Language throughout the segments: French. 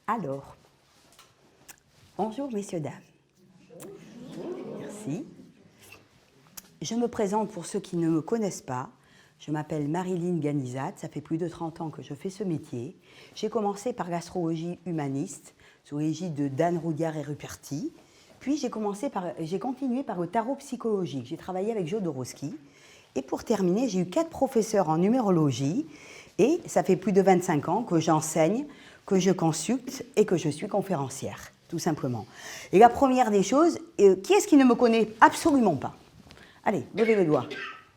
Alors, bonjour messieurs, dames. Merci. Je me présente pour ceux qui ne me connaissent pas. Je m'appelle Marilyn Ganizat, ça fait plus de 30 ans que je fais ce métier. J'ai commencé par l'astrologie humaniste, sous l'égide de Dan Roudiard et Ruperti. Puis j'ai continué par le tarot psychologique. J'ai travaillé avec Jodorowsky. Et pour terminer, j'ai eu 4 professeurs en numérologie. Et ça fait plus de 25 ans que j'enseigne, que je consulte et que je suis conférencière, tout simplement. Et la première des choses, qui est-ce qui ne me connaît absolument pas? Allez, levez le doigt.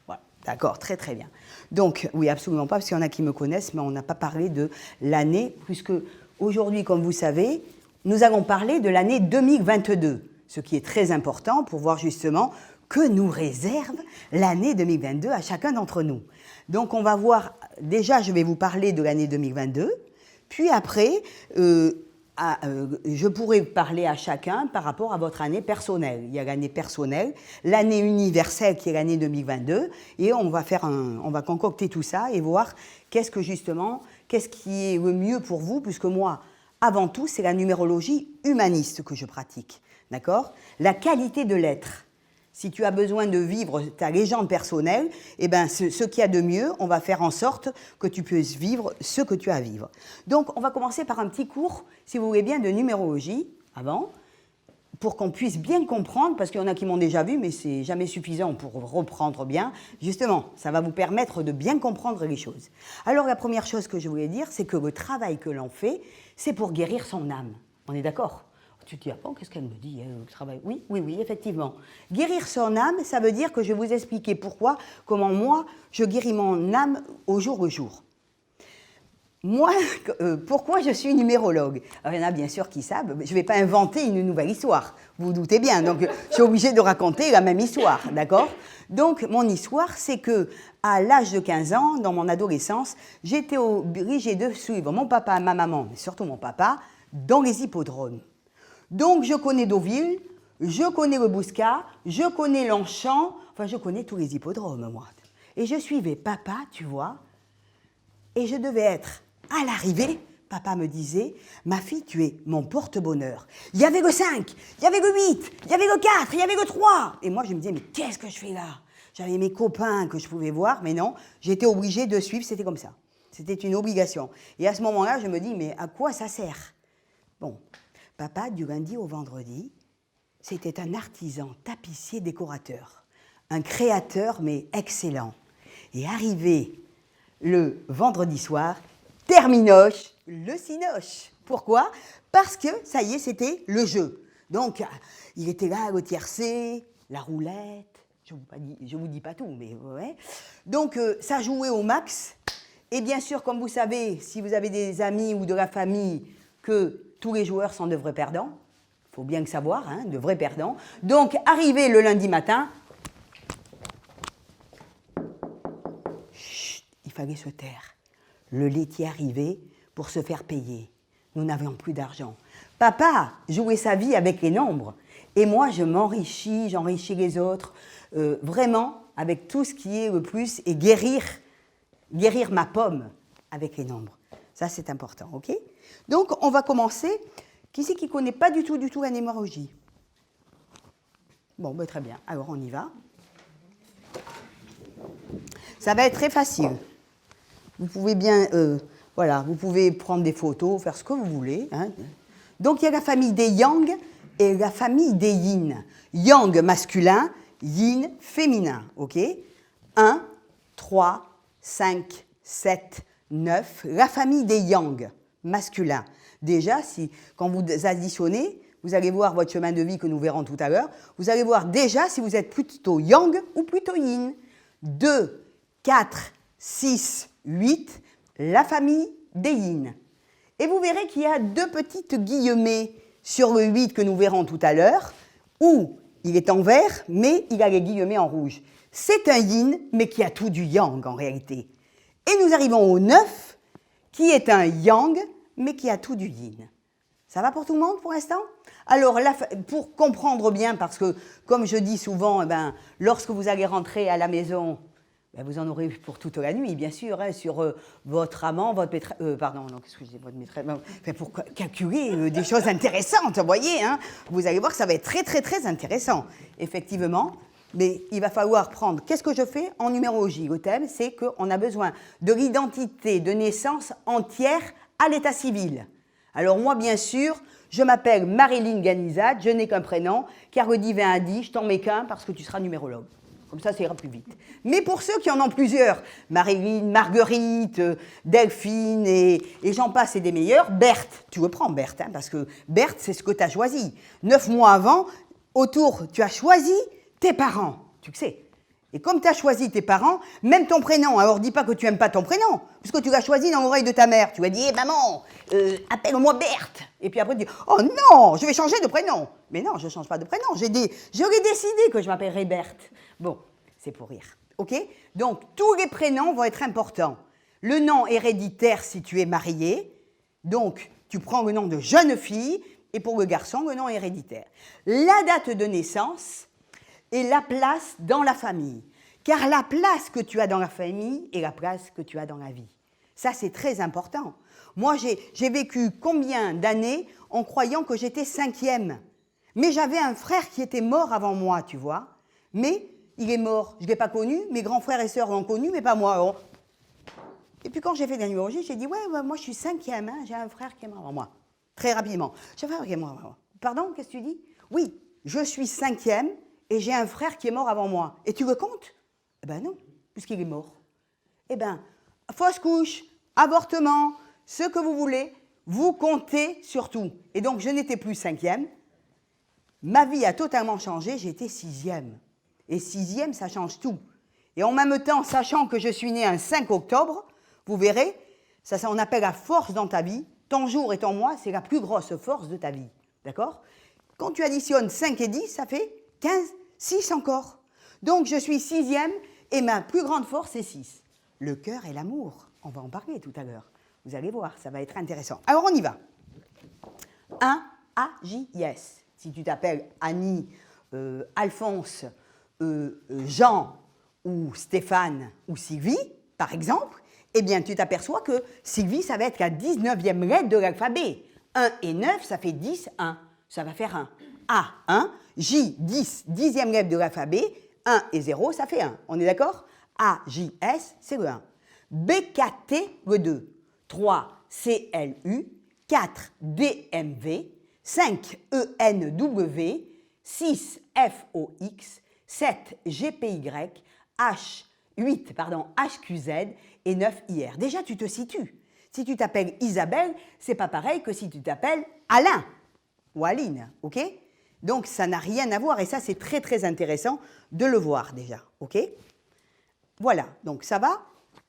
Voilà, d'accord, très très bien. Donc, oui, absolument pas, parce qu'il y en a qui me connaissent, mais on n'a pas parlé de l'année, puisque aujourd'hui, comme vous savez, nous allons parler de l'année 2022, ce qui est très important pour voir justement que nous réserve l'année 2022 à chacun d'entre nous. Donc, on va voir, déjà, je vais vous parler de l'année 2022, puis après, je pourrais parler à chacun par rapport à votre année personnelle. Il y a l'année personnelle, l'année universelle qui est l'année 2022, et on va concocter tout ça et voir qu'est-ce qui est le mieux pour vous, puisque moi, avant tout, c'est la numérologie humaniste que je pratique, d'accord? La qualité de l'être. Si tu as besoin de vivre ta légende personnelle, eh ben, ce qu'il y a de mieux, on va faire en sorte que tu puisses vivre ce que tu as à vivre. Donc, on va commencer par un petit cours, si vous voulez bien, de numérologie, avant, pour qu'on puisse bien comprendre, parce qu'il y en a qui m'ont déjà vu, mais c'est jamais suffisant pour reprendre bien. Justement, ça va vous permettre de bien comprendre les choses. Alors, la première chose que je voulais dire, c'est que le travail que l'on fait, c'est pour guérir son âme. On est d'accord ? Tu te dis, ah bon, qu'est-ce qu'elle me dit, le travail? Oui, effectivement. Guérir son âme, ça veut dire que je vais vous expliquer comment moi, je guéris mon âme au jour le jour. Moi, pourquoi je suis numérologue? Alors, il y en a bien sûr qui savent, je ne vais pas inventer une nouvelle histoire, vous vous doutez bien, donc je suis obligée de raconter la même histoire, d'accord? Donc, mon histoire, c'est que à l'âge de 15 ans, dans mon adolescence, j'étais obligée de suivre mon papa, ma maman, mais surtout mon papa, dans les hippodromes. Donc, je connais Deauville, je connais le Bouscat, je connais Longchamp, enfin, je connais tous les hippodromes, moi. Et je suivais papa, tu vois, et je devais être à l'arrivée. Papa me disait, ma fille, tu es mon porte-bonheur. Il y avait le 5, il y avait le 8, il y avait le 4, il y avait le 3. Et moi, je me disais, mais qu'est-ce que je fais là? J'avais mes copains que je pouvais voir, mais non, j'étais obligée de suivre, c'était comme ça. C'était une obligation. Et à ce moment-là, je me dis, mais à quoi ça sert? Bon. Papa, du lundi au vendredi, c'était un artisan, tapissier, décorateur. Un créateur, mais excellent. Et arrivé le vendredi soir, terminoche, le cinoche. Pourquoi? Parce que, ça y est, c'était le jeu. Donc, il était là, le tiercé, la roulette, je vous dis pas tout, mais ouais. Donc, ça jouait au max. Et bien sûr, comme vous savez, si vous avez des amis ou de la famille, que tous les joueurs sont de vrais perdants. Il faut bien le savoir, hein, de vrais perdants. Donc, arrivé le lundi matin, chut, il fallait se taire. Le laitier arrivait pour se faire payer. Nous n'avions plus d'argent. Papa jouait sa vie avec les nombres. Et moi, j'enrichis les autres, vraiment, avec tout ce qui est le plus, et guérir ma pomme avec les nombres. Ça, c'est important, ok? Donc, on va commencer. Qui c'est qui ne connaît pas du tout la numérologie? Bon, ben, très bien. Alors, on y va. Ça va être très facile. Vous pouvez bien, vous pouvez prendre des photos, faire ce que vous voulez. Hein. Donc, il y a la famille des Yang et la famille des Yin. Yang masculin, Yin féminin, ok? 1, 3, 5, 7, 9. La famille des Yang masculin. Déjà, quand vous additionnez, vous allez voir votre chemin de vie que nous verrons tout à l'heure, vous allez voir déjà si vous êtes plutôt Yang ou plutôt Yin. 2, 4, 6, 8, la famille des Yin. Et vous verrez qu'il y a 2 petites guillemets sur le 8 que nous verrons tout à l'heure, où il est en vert, mais il a les guillemets en rouge. C'est un Yin, mais qui a tout du Yang en réalité. Et nous arrivons au 9, qui est un Yang, mais qui a tout du Yin. Ça va pour tout le monde pour l'instant? Alors, pour comprendre bien, parce que, comme je dis souvent, lorsque vous allez rentrer à la maison, Ben, vous en aurez pour toute la nuit, bien sûr, hein, sur votre amant, votre maîtresse. Pardon, non, qu'est-ce que je dis, votre maîtresse. Enfin, pour calculer des choses intéressantes, vous voyez, hein, vous allez voir que ça va être très, très, très intéressant. Effectivement, mais il va falloir prendre. Qu'est-ce que je fais en numérologie? Le thème, c'est qu'on a besoin de l'identité de naissance entière à l'état civil. Alors, moi, bien sûr, je m'appelle Marilyn Ganizat, je n'ai qu'un prénom, car le divin a dit, je t'en mets qu'un parce que tu seras numérologue. Comme ça ira plus vite. Mais pour ceux qui en ont plusieurs, Marilyn, Marguerite, Delphine et j'en passe et des meilleurs, Berthe, tu le prends Berthe, hein, parce que Berthe, c'est ce que tu as choisi. 9 mois avant, tu as choisi tes parents, tu le sais. Et comme tu as choisi tes parents, même ton prénom, alors dis pas que tu n'aimes pas ton prénom, puisque tu l'as choisi dans l'oreille de ta mère. Tu lui as dit, maman, appelle-moi Berthe. Et puis après, tu dis, oh non, je vais changer de prénom. Mais non, je ne change pas de prénom. J'aurais décidé que je m'appellerais Berthe. Bon, c'est pour rire. OK? Donc, tous les prénoms vont être importants. Le nom héréditaire si tu es marié. Donc, tu prends le nom de jeune fille. Et pour le garçon, le nom héréditaire. La date de naissance et la place dans la famille. Car la place que tu as dans la famille est la place que tu as dans la vie. Ça, c'est très important. Moi, j'ai vécu combien d'années en croyant que j'étais 5e. Mais j'avais un frère qui était mort avant moi, tu vois. Mais il est mort. Je ne l'ai pas connu. Mes grands frères et sœurs l'ont connu, mais pas moi. Alors. Et puis quand j'ai fait de la numérologie, j'ai dit, ouais, moi je suis 5e, hein, j'ai un frère qui est mort avant moi. Très rapidement. J'ai un frère qui est mort avant moi. Pardon, qu'est-ce que tu dis? Oui, je suis 5e. Et j'ai un frère qui est mort avant moi. Et tu le comptes? Eh bien non, puisqu'il est mort. Eh bien, fausse couche, avortement, ce que vous voulez, vous comptez sur tout. Et donc, je n'étais plus 5e. Ma vie a totalement changé, j'étais 6e. Et 6e, ça change tout. Et en même temps, sachant que je suis née un 5 octobre, vous verrez, ça on appelle la force dans ta vie. Ton jour et ton mois, c'est la plus grosse force de ta vie. D'accord? Quand tu additionnes 5 et 10, ça fait 15, 6 encore. Donc, je suis 6e et ma plus grande force, c'est 6. Le cœur et l'amour. On va en parler tout à l'heure. Vous allez voir, ça va être intéressant. Alors, on y va. 1, A-J-S. Si tu t'appelles Annie, Alphonse, Jean ou Stéphane ou Sylvie, par exemple, eh bien, tu t'aperçois que Sylvie, ça va être la 19e lettre de l'alphabet. 1 et 9, ça fait 10, 1. Ça va faire 1. A, 1. J, 10, 10e lettre de l'alphabet. 1 et 0, ça fait 1. On est d'accord? A, J, S, c'est le 1. B, K, T, le 2. 3, C, L, U. 4, D, M, V. 5, E, N, W. 6, F, O, X. 7, G, P, Y. 8, H, Q, Z. Et 9, IR. Déjà, tu te situes. Si tu t'appelles Isabelle, c'est pas pareil que si tu t'appelles Alain ou Aline, ok? Donc, ça n'a rien à voir, et ça, c'est très, très intéressant de le voir déjà, ok? Voilà, donc ça va.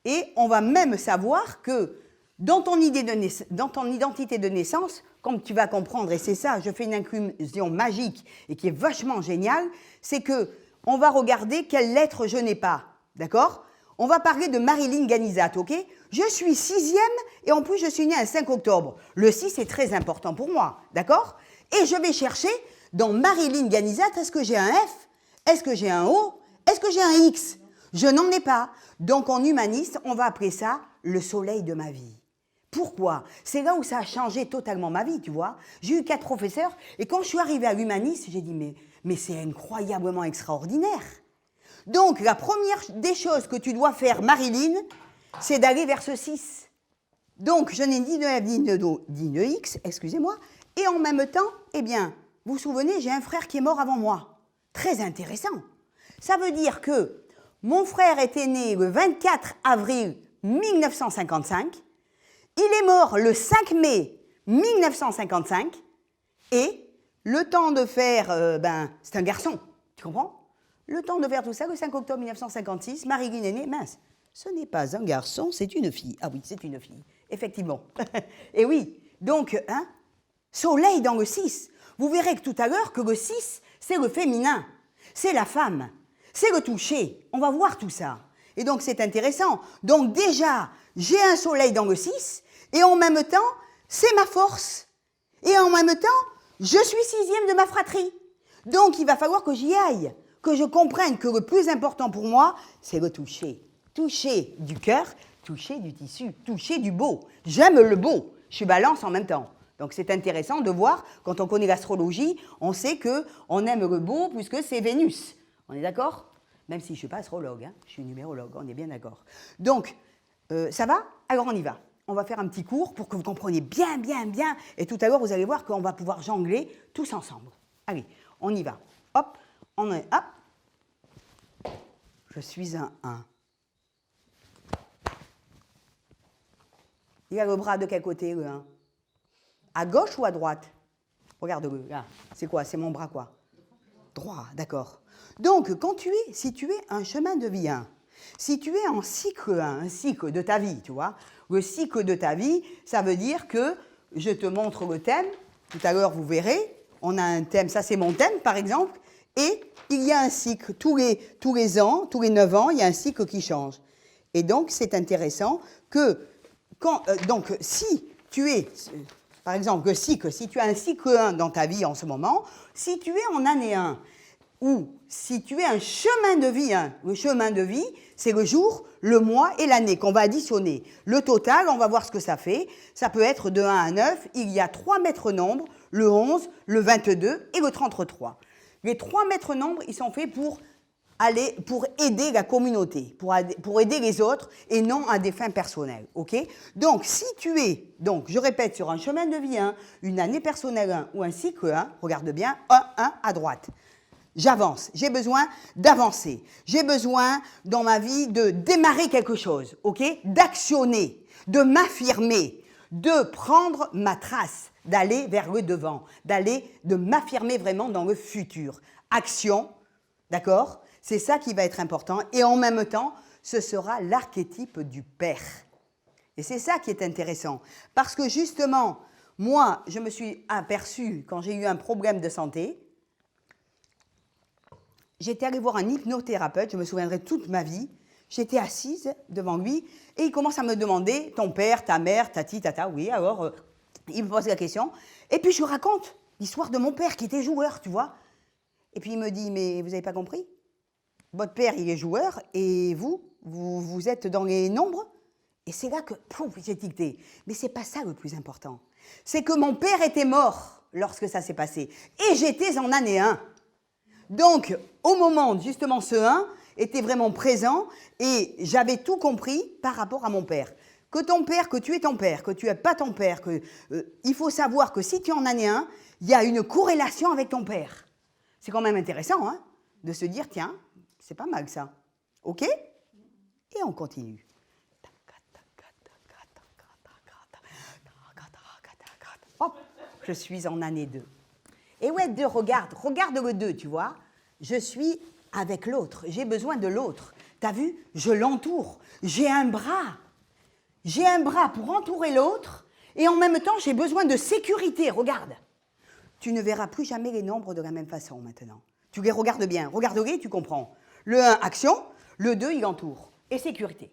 Et on va même savoir que dans ton identité de naissance, comme tu vas comprendre, et c'est ça, je fais une inclusion magique et qui est vachement géniale, c'est que on va regarder quelle lettre je n'ai pas, d'accord? On va parler de Marilyn Ganizat, ok? Je suis 6e et en plus je suis née un 5 octobre. Le 6 est très important pour moi, d'accord? Et je vais chercher dans Marilyn Ganizat, est-ce que j'ai un F? Est-ce que j'ai un O? Est-ce que j'ai un X? Je n'en ai pas. Donc en humaniste, on va appeler ça le soleil de ma vie. Pourquoi? C'est là où ça a changé totalement ma vie, tu vois. J'ai eu 4 professeurs et quand je suis arrivée à l'humaniste, j'ai dit mais c'est incroyablement extraordinaire. Donc la première des choses que tu dois faire, Marilyn, c'est d'aller vers ce 6. Donc je n'ai ni de F ni de X, excusez-moi, et en même temps, eh bien, vous vous souvenez, j'ai un frère qui est mort avant moi. Très intéressant. Ça veut dire que mon frère était né le 24 avril 1955, il est mort le 5 mai 1955, et le temps de faire, c'est un garçon, tu comprends? Le temps de faire tout ça, le 5 octobre 1956, Marilyn est née, mince, ce n'est pas un garçon, c'est une fille. Ah oui, c'est une fille, effectivement. Et oui, donc, soleil dans le 6. Vous verrez que tout à l'heure que le 6, c'est le féminin, c'est la femme, c'est le toucher. On va voir tout ça. Et donc, c'est intéressant. Donc, déjà, j'ai un soleil dans le 6, et en même temps, c'est ma force. Et en même temps, je suis 6e de ma fratrie. Donc, il va falloir que j'y aille, que je comprenne que le plus important pour moi, c'est le toucher. toucher du cœur, toucher du tissu, toucher du beau. J'aime le beau, je suis balance en même temps. Donc c'est intéressant de voir, quand on connaît l'astrologie, on sait qu'on aime le beau puisque c'est Vénus. On est d'accord? Même si je ne suis pas astrologue, hein, je suis numérologue, on est bien d'accord. Donc, ça va? Alors on y va. On va faire un petit cours pour que vous compreniez bien, bien, bien. Et tout à l'heure, vous allez voir qu'on va pouvoir jongler tous ensemble. Allez, on y va. Hop, on est, hop. Je suis un 1. Il a le bras de quel côté, le 1? À gauche ou à droite? Regarde-le, là. C'est quoi? C'est mon bras, quoi? Droit, d'accord. Donc, si tu es un chemin de vie 1, si tu es en cycle 1, un cycle de ta vie, tu vois, le cycle de ta vie, ça veut dire que je te montre le thème. Tout à l'heure, vous verrez, on a un thème, ça c'est mon thème, par exemple, et il y a un cycle. Tous les ans, tous les 9 ans, il y a un cycle qui change. Et donc, c'est intéressant que, donc, si tu es... Par exemple, le cycle, si tu as un cycle 1 dans ta vie en ce moment, si tu es en année 1, ou si tu es un chemin de vie 1, le chemin de vie, c'est le jour, le mois et l'année qu'on va additionner. Le total, on va voir ce que ça fait. Ça peut être de 1 à 9, il y a 3 maîtres nombres, le 11, le 22 et le 33. Les 3 maîtres nombres, ils sont faits pour aider la communauté, pour aider les autres et non à des fins personnelles. Okay? Donc, si tu es, je répète, sur un chemin de vie 1, une année personnelle 1 ou un cycle 1, regarde bien, 1 à droite. J'avance, j'ai besoin d'avancer, j'ai besoin dans ma vie de démarrer quelque chose, okay? D'actionner, de m'affirmer, de prendre ma trace, d'aller vers le devant, de m'affirmer vraiment dans le futur. Action, d'accord? C'est ça qui va être important. Et en même temps, ce sera l'archétype du père. Et c'est ça qui est intéressant. Parce que justement, moi, je me suis aperçue, quand j'ai eu un problème de santé, j'étais allée voir un hypnothérapeute, je me souviendrai toute ma vie, j'étais assise devant lui, et il commence à me demander, ton père, ta mère, tati, tata, oui, alors, il me pose la question, et puis je lui raconte l'histoire de mon père qui était joueur, tu vois. Et puis il me dit, mais vous n'avez pas compris? Votre père, il est joueur, et vous êtes dans les nombres? Et c'est là que, pouf, j'ai ticté. Mais c'est pas ça le plus important. C'est que mon père était mort lorsque ça s'est passé, et j'étais en année 1. Donc, au moment, justement, ce 1 était vraiment présent et j'avais tout compris par rapport à mon père. Que ton père, que tu es ton père, que tu n'es pas ton père, il faut savoir que si tu es en année 1, il y a une corrélation avec ton père. C'est quand même intéressant, hein, de se dire, tiens, c'est pas mal ça. OK? Et on continue. Hop, je suis en année 2. Et ouais, 2, regarde le 2, tu vois. Je suis avec l'autre, j'ai besoin de l'autre. T'as vu? Je l'entoure, j'ai un bras. J'ai un bras pour entourer l'autre et en même temps, j'ai besoin de sécurité. Regarde. Tu ne verras plus jamais les nombres de la même façon maintenant. Tu les regardes bien. Regarde-les, tu comprends. Le 1, action. Le 2, il entoure. Et sécurité.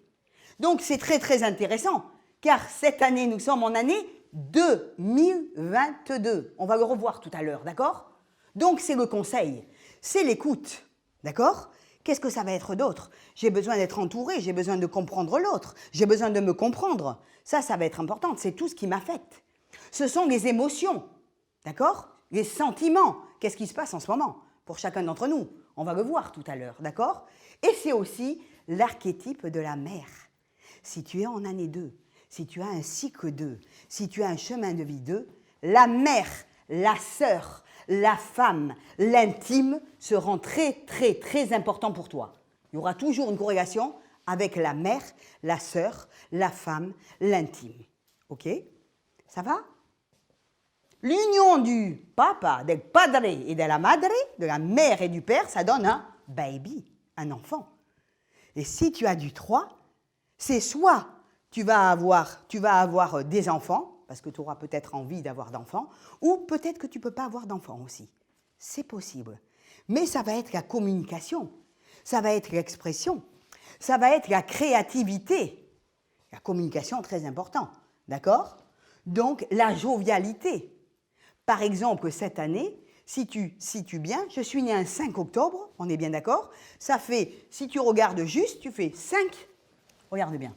Donc, c'est très, très intéressant. Car cette année, nous sommes en année 2022. On va le revoir tout à l'heure, d'accord? Donc, c'est le conseil. C'est l'écoute, d'accord? Qu'est-ce que ça va être d'autre? J'ai besoin d'être entouré, j'ai besoin de comprendre l'autre, j'ai besoin de me comprendre. Ça va être important, c'est tout ce qui m'affecte. Ce sont les émotions, d'accord? Les sentiments. Qu'est-ce qui se passe en ce moment pour chacun d'entre nous? On va le voir tout à l'heure, d'accord? Et c'est aussi l'archétype de la mère. Si tu es en année 2, si tu as un cycle 2, si tu as un chemin de vie 2, la mère, la sœur, la femme, l'intime seront très, très, très importants pour toi. Il y aura toujours une corrélation avec la mère, la sœur, la femme, l'intime. OK? Ça va? L'union du papa, del padre et de la madre, de la mère et du père, ça donne un baby, un enfant. Et si tu as du 3, c'est soit tu vas avoir des enfants, parce que tu auras peut-être envie d'avoir d'enfants, ou peut-être que tu ne peux pas avoir d'enfants aussi. C'est possible. Mais ça va être la communication, ça va être l'expression, ça va être la créativité. La communication, très important, d'accord? Donc, la jovialité. Par exemple, cette année, si tu bien, je suis née un 5 octobre, on est bien d'accord? Ça fait, si tu regardes juste, tu fais 5 Regarde bien.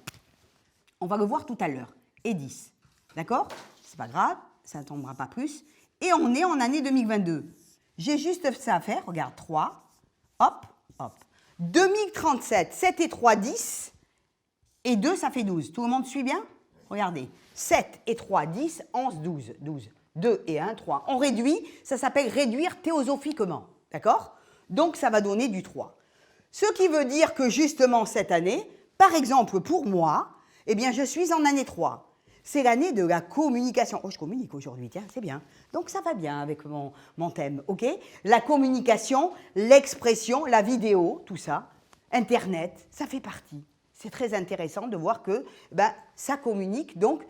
On va le voir tout à l'heure. Et 10. D'accord? C'est pas grave, ça ne tombera pas plus. Et on est en année 2022. J'ai juste ça à faire. Regarde, 3. Hop, hop. 2037, 7 et 3, 10. Et 2, ça fait 12. Tout le monde suit bien? Regardez. 7 et 3, 10, 11, 12. 12. 2 et 1, 3. On réduit, ça s'appelle réduire théosophiquement. D'accord? Donc, ça va donner du 3. Ce qui veut dire que justement cette année, par exemple pour moi, eh bien, je suis en année 3. C'est l'année de la communication. Oh, je communique aujourd'hui, tiens, c'est bien. Donc, ça va bien avec mon thème, ok? La communication, l'expression, la vidéo, tout ça, Internet, ça fait partie. C'est très intéressant de voir que ça communique. Donc,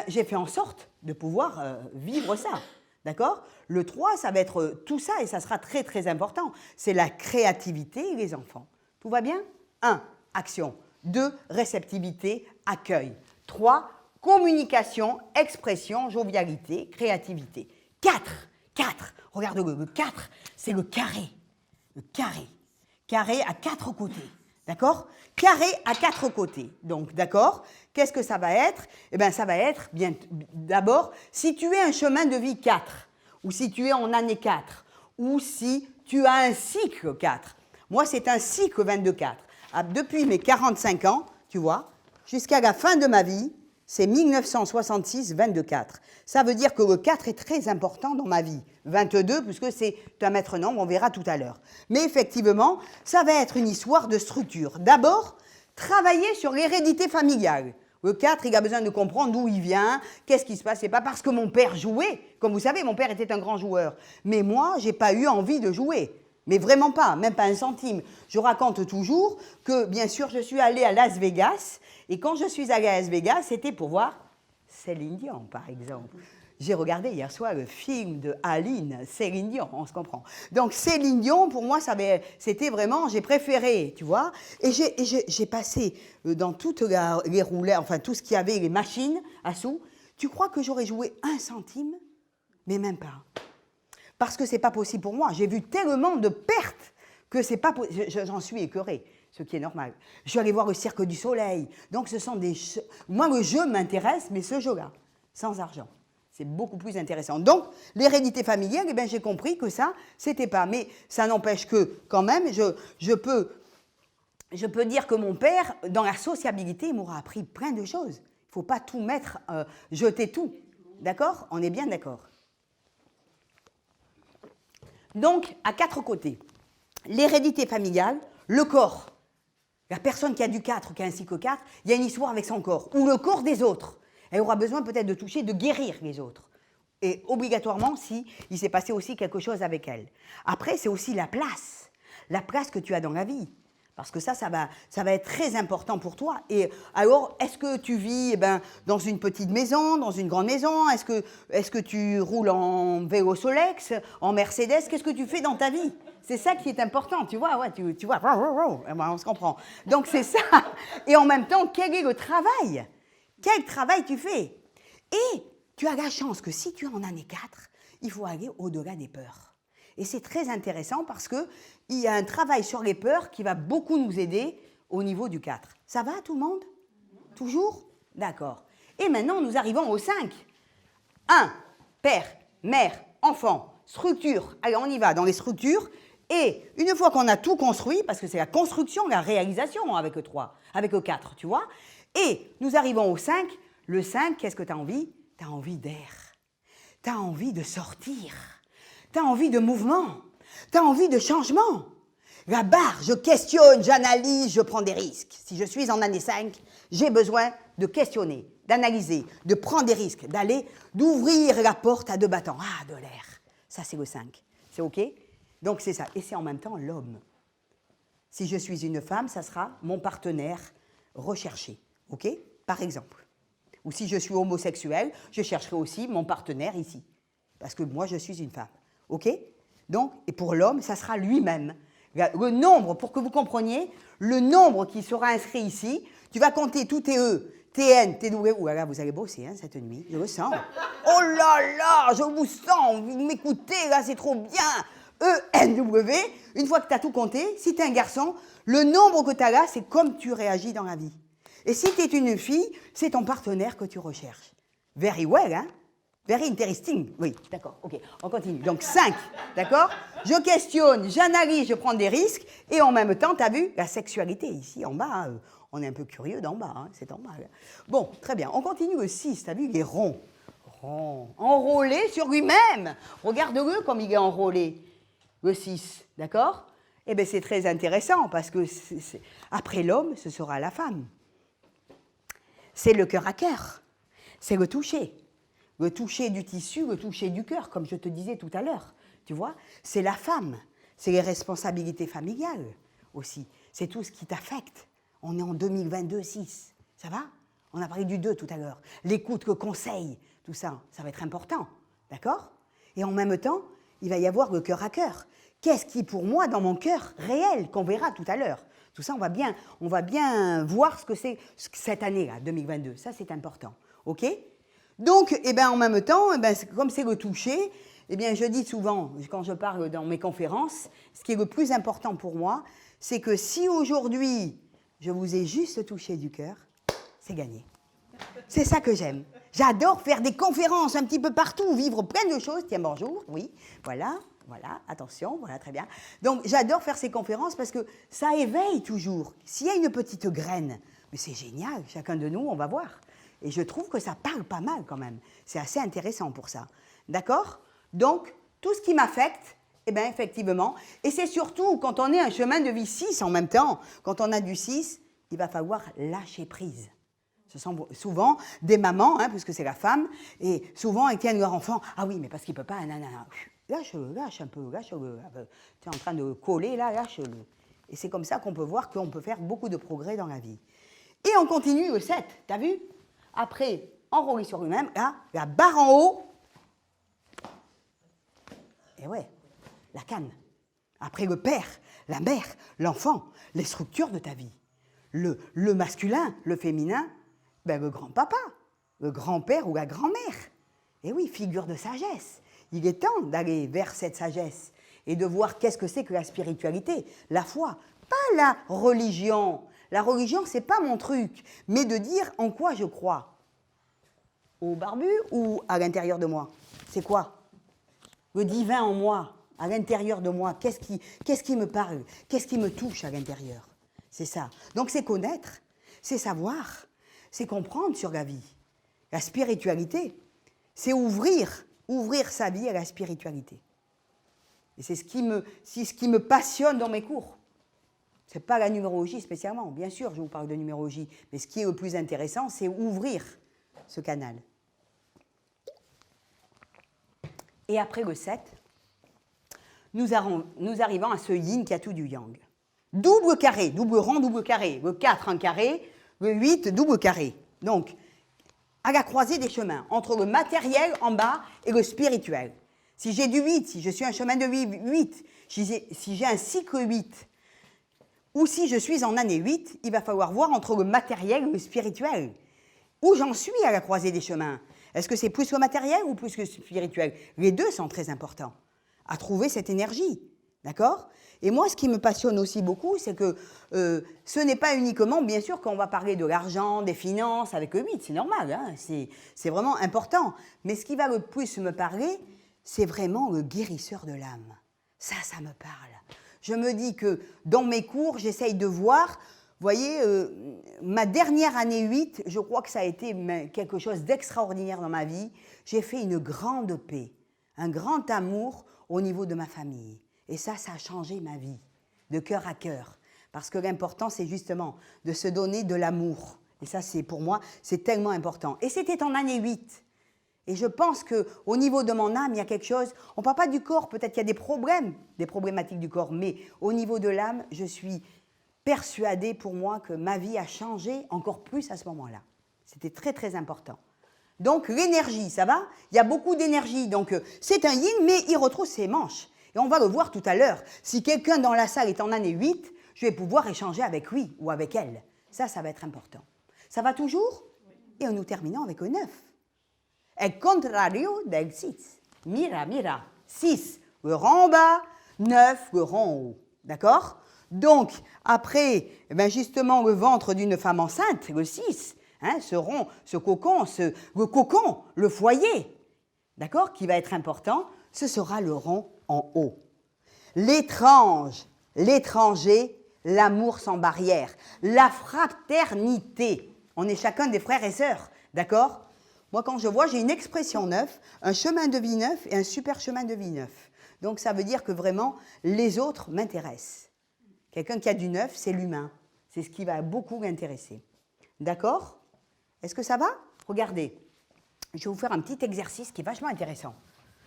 j'ai fait en sorte de pouvoir vivre ça. D'accord? Le 3, ça va être tout ça et ça sera très, très important. C'est la créativité et les enfants. Tout va bien? 1, action. 2, réceptivité, accueil. 3, communication, expression, jovialité, créativité. 4, regarde le 4, c'est le carré. Le carré. Carré à 4 côtés. D'accord? Carré à 4 côtés. Donc, d'accord? Qu'est-ce que ça va être? Eh bien, ça va être, bien, d'abord, si tu es un chemin de vie 4, ou si tu es en année 4, ou si tu as un cycle 4. Moi, c'est un cycle 22-4. Depuis mes 45 ans, tu vois, jusqu'à la fin de ma vie, c'est 1966, 22-4. Ça veut dire que le 4 est très important dans ma vie. 22, puisque c'est un maître nombre, on verra tout à l'heure. Mais effectivement, ça va être une histoire de structure. D'abord, travailler sur l'hérédité familiale. Le 4, il a besoin de comprendre d'où il vient, qu'est-ce qui se passe. C'est pas parce que mon père jouait. Comme vous savez, mon père était un grand joueur. Mais moi, j'ai pas eu envie de jouer. Mais vraiment pas, même pas un centime. Je raconte toujours que, bien sûr, je suis allée à Las Vegas. Et quand je suis allée à Las Vegas, c'était pour voir Céline Dion, par exemple. J'ai regardé hier soir le film de Aline, Céline Dion, on se comprend. Donc Céline Dion, pour moi, c'était vraiment, j'ai préféré, tu vois. Et j'ai passé dans toutes les roulettes, enfin tout ce qu'il y avait, les machines à sous. Tu crois que j'aurais joué 1 centime? Mais même pas. Parce que c'est pas possible pour moi. J'ai vu tellement de pertes que c'est pas possible. J'en suis écœurée, ce qui est normal. Je suis allée voir le Cirque du Soleil. Donc ce sont des... Moi, le jeu m'intéresse, mais ce jeu-là, sans argent. C'est beaucoup plus intéressant. Donc, l'hérédité familiale, eh bien, j'ai compris que ça, c'était pas. Mais ça n'empêche que, quand même, je peux dire que mon père, dans la sociabilité, il m'aura appris plein de choses. Il ne faut pas tout mettre, jeter tout. D'accord? On est bien d'accord. Donc, à 4 côtés. L'hérédité familiale, le corps. La personne qui a du 4, qui a un cycle 4, il y a une histoire avec son corps. Ou le corps des autres. Elle aura besoin peut-être de toucher, de guérir les autres. Et obligatoirement, si il s'est passé aussi quelque chose avec elle. Après, c'est aussi la place que tu as dans la vie. Parce que ça va être très important pour toi. Et alors, est-ce que tu vis dans une petite maison, dans une grande maison? Est-ce que tu roules en vélo Solex, en Mercedes? Qu'est-ce que tu fais dans ta vie? C'est ça qui est important, tu vois, ouais, tu vois, on se comprend. Donc c'est ça. Et en même temps, quel est le travail? Quel travail tu fais? Et tu as la chance que si tu es en année 4, il faut aller au-delà des peurs. Et c'est très intéressant parce qu'il y a un travail sur les peurs qui va beaucoup nous aider au niveau du 4. Ça va tout le monde? Toujours? D'accord. Et maintenant, nous arrivons au 5. 1. Père, mère, enfant, structure. Allez, on y va dans les structures. Et une fois qu'on a tout construit, parce que c'est la construction, la réalisation avec le 3, avec le 4, tu vois. Et nous arrivons au 5. Le 5, qu'est-ce que tu as envie? Tu as envie d'air. Tu as envie de sortir. Tu as envie de mouvement. Tu as envie de changement. La barre, je questionne, j'analyse, je prends des risques. Si je suis en année 5, j'ai besoin de questionner, d'analyser, de prendre des risques, d'ouvrir la porte à 2 battants. Ah, de l'air. Ça, c'est le 5. C'est OK? Donc, c'est ça. Et c'est en même temps l'homme. Si je suis une femme, ça sera mon partenaire recherché. OK? Par exemple. Ou si je suis homosexuel, je chercherai aussi mon partenaire ici. Parce que moi, je suis une femme. OK? Donc, et pour l'homme, ça sera lui-même. Le nombre, pour que vous compreniez, le nombre qui sera inscrit ici, tu vas compter tous tes E, TN, TW. Ouh là là, vous allez bosser cette nuit, je le sens. Oh là là, je vous sens, vous m'écoutez, là, c'est trop bien. ENW, une fois que tu as tout compté, si tu es un garçon, le nombre que tu as là, c'est comme tu réagis dans la vie. Et si tu es une fille, c'est ton partenaire que tu recherches. Very well, hein? Very interesting. Oui, d'accord, ok, on continue. Donc 5, d'accord? Je questionne, j'analyse, je prends des risques, et en même temps, tu as vu, la sexualité, ici en bas, on est un peu curieux d'en bas, hein, c'est normal. Bon, très bien, on continue le 6, tu as vu, il est rond. Rond, enrôlé sur lui-même. Regarde-le comme il est enrôlé, le 6, d'accord? Eh bien, c'est très intéressant, parce que après l'homme, ce sera la femme. C'est le cœur à cœur, c'est le toucher du tissu, le toucher du cœur, comme je te disais tout à l'heure, tu vois, c'est la femme, c'est les responsabilités familiales aussi, c'est tout ce qui t'affecte. On est en 2022-6, ça va? On a parlé du 2 tout à l'heure, l'écoute, le conseil, tout ça, ça va être important, d'accord? Et en même temps, il va y avoir le cœur à cœur. Qu'est-ce qui, pour moi, dans mon cœur réel, qu'on verra tout à l'heure? Tout ça, on va bien voir ce que c'est cette année-là, 2022. Ça, c'est important. OK? Donc, eh ben, en même temps, eh ben, comme c'est le toucher, eh bien, je dis souvent, quand je parle dans mes conférences, ce qui est le plus important pour moi, c'est que si aujourd'hui, je vous ai juste touché du cœur, c'est gagné. C'est ça que j'aime. J'adore faire des conférences un petit peu partout, vivre plein de choses. Tiens, bonjour, oui, voilà, attention, voilà, très bien. Donc, j'adore faire ces conférences parce que ça éveille toujours. S'il y a une petite graine, mais c'est génial, chacun de nous, on va voir. Et je trouve que ça parle pas mal quand même. C'est assez intéressant pour ça. D'accord? Donc, tout ce qui m'affecte, eh bien, effectivement, et c'est surtout quand on est un chemin de vie 6 en même temps, quand on a du 6, il va falloir lâcher prise. Ce sont souvent des mamans, hein, puisque c'est la femme, et souvent elles tiennent leur enfant. Ah oui, mais parce qu'il ne peut pas, nanana. Lâche-le, lâche un peu, lâche-le. Tu es en train de coller là, lâche-le. Et c'est comme ça qu'on peut voir qu'on peut faire beaucoup de progrès dans la vie. Et on continue le 7, t'as vu? Après, enrôlé sur lui-même, là, la barre en haut. Et ouais, la canne. Après le père, la mère, l'enfant, les structures de ta vie. Le masculin, le féminin, ben le grand-papa, le grand-père ou la grand-mère. Et oui, figure de sagesse. Il est temps d'aller vers cette sagesse et de voir qu'est-ce que c'est que la spiritualité, la foi, pas la religion. La religion, c'est pas mon truc, mais de dire en quoi je crois. Au barbu ou à l'intérieur de moi? C'est quoi? Le divin en moi, à l'intérieur de moi, qu'est-ce qui me parle? Qu'est-ce qui me touche à l'intérieur? C'est ça. Donc c'est connaître, c'est savoir, c'est comprendre sur la vie. La spiritualité, c'est ouvrir sa vie à la spiritualité. Et c'est ce qui me passionne dans mes cours. Ce n'est pas la numérologie spécialement, bien sûr, je vous parle de numérologie, mais ce qui est le plus intéressant, c'est ouvrir ce canal. Et après le 7, nous arrivons à ce yin qui a tout du yang. Double carré, double rond, double carré. Le 4, un carré, le 8, double carré. Donc, à la croisée des chemins, entre le matériel en bas et le spirituel. Si j'ai du 8, si je suis un chemin de 8, si j'ai un cycle 8, ou si je suis en année 8, il va falloir voir entre le matériel et le spirituel. Où j'en suis à la croisée des chemins? Est-ce que c'est plus le matériel ou plus le spirituel? Les deux sont très importants à trouver cette énergie. D'accord? Et moi, ce qui me passionne aussi beaucoup, c'est que ce n'est pas uniquement, bien sûr, quand on va parler de l'argent, des finances, avec le 8, c'est normal, hein, c'est vraiment important. Mais ce qui va le plus me parler, c'est vraiment le guérisseur de l'âme. Ça me parle. Je me dis que dans mes cours, j'essaye de voir, vous voyez, ma dernière année 8, je crois que ça a été quelque chose d'extraordinaire dans ma vie. J'ai fait une grande paix, un grand amour au niveau de ma famille. Et ça a changé ma vie, de cœur à cœur. Parce que l'important, c'est justement de se donner de l'amour. Et ça, c'est pour moi, c'est tellement important. Et c'était en année 8. Et je pense qu'au niveau de mon âme, il y a quelque chose, on ne parle pas du corps, peut-être qu'il y a des problèmes, des problématiques du corps, mais au niveau de l'âme, je suis persuadée pour moi que ma vie a changé encore plus à ce moment-là. C'était très, très important. Donc, l'énergie, ça va? Il y a beaucoup d'énergie. Donc, c'est un yin, mais il retrousse ses manches. Et on va le voir tout à l'heure. Si quelqu'un dans la salle est en année 8, je vais pouvoir échanger avec lui ou avec elle. Ça va être important. Ça va toujours? Et nous terminons avec le 9. El contrario del 6. Mira. 6, le rang en bas, 9, le rang en haut. D'accord? Donc, après, eh bien justement, le ventre d'une femme enceinte, le 6, hein, ce rond, ce cocon, le cocon, le foyer, d'accord, qui va être important, ce sera le rond en haut. L'étrange, l'étranger, l'amour sans barrière, la fraternité. On est chacun des frères et sœurs, d'accord? Moi, quand je vois, j'ai une expression neuf, un chemin de vie neuf et un super chemin de vie neuf. Donc, ça veut dire que vraiment, les autres m'intéressent. Quelqu'un qui a du neuf, c'est l'humain. C'est ce qui va beaucoup l'intéresser. D'accord? Est-ce que ça va? Regardez, je vais vous faire un petit exercice qui est vachement intéressant.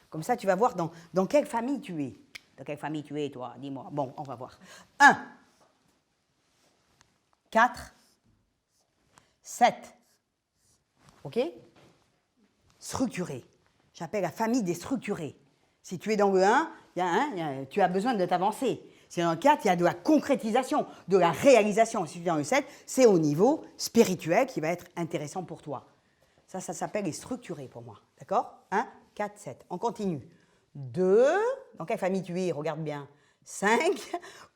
Comme ça, tu vas voir dans quelle famille tu es. Dans quelle famille tu es, toi? Dis-moi. Bon, on va voir. 1, 4, 7. OK? Structuré. J'appelle la famille des structurés. Si tu es dans le 1, tu as besoin de t'avancer. Si dans le 4, il y a de la concrétisation, de la réalisation. Si tu es dans le 7, c'est au niveau spirituel qui va être intéressant pour toi. Ça s'appelle les structurés pour moi. D'accord? 1, 4, 7. On continue. 2, dans quelle famille tu es? Regarde bien. 5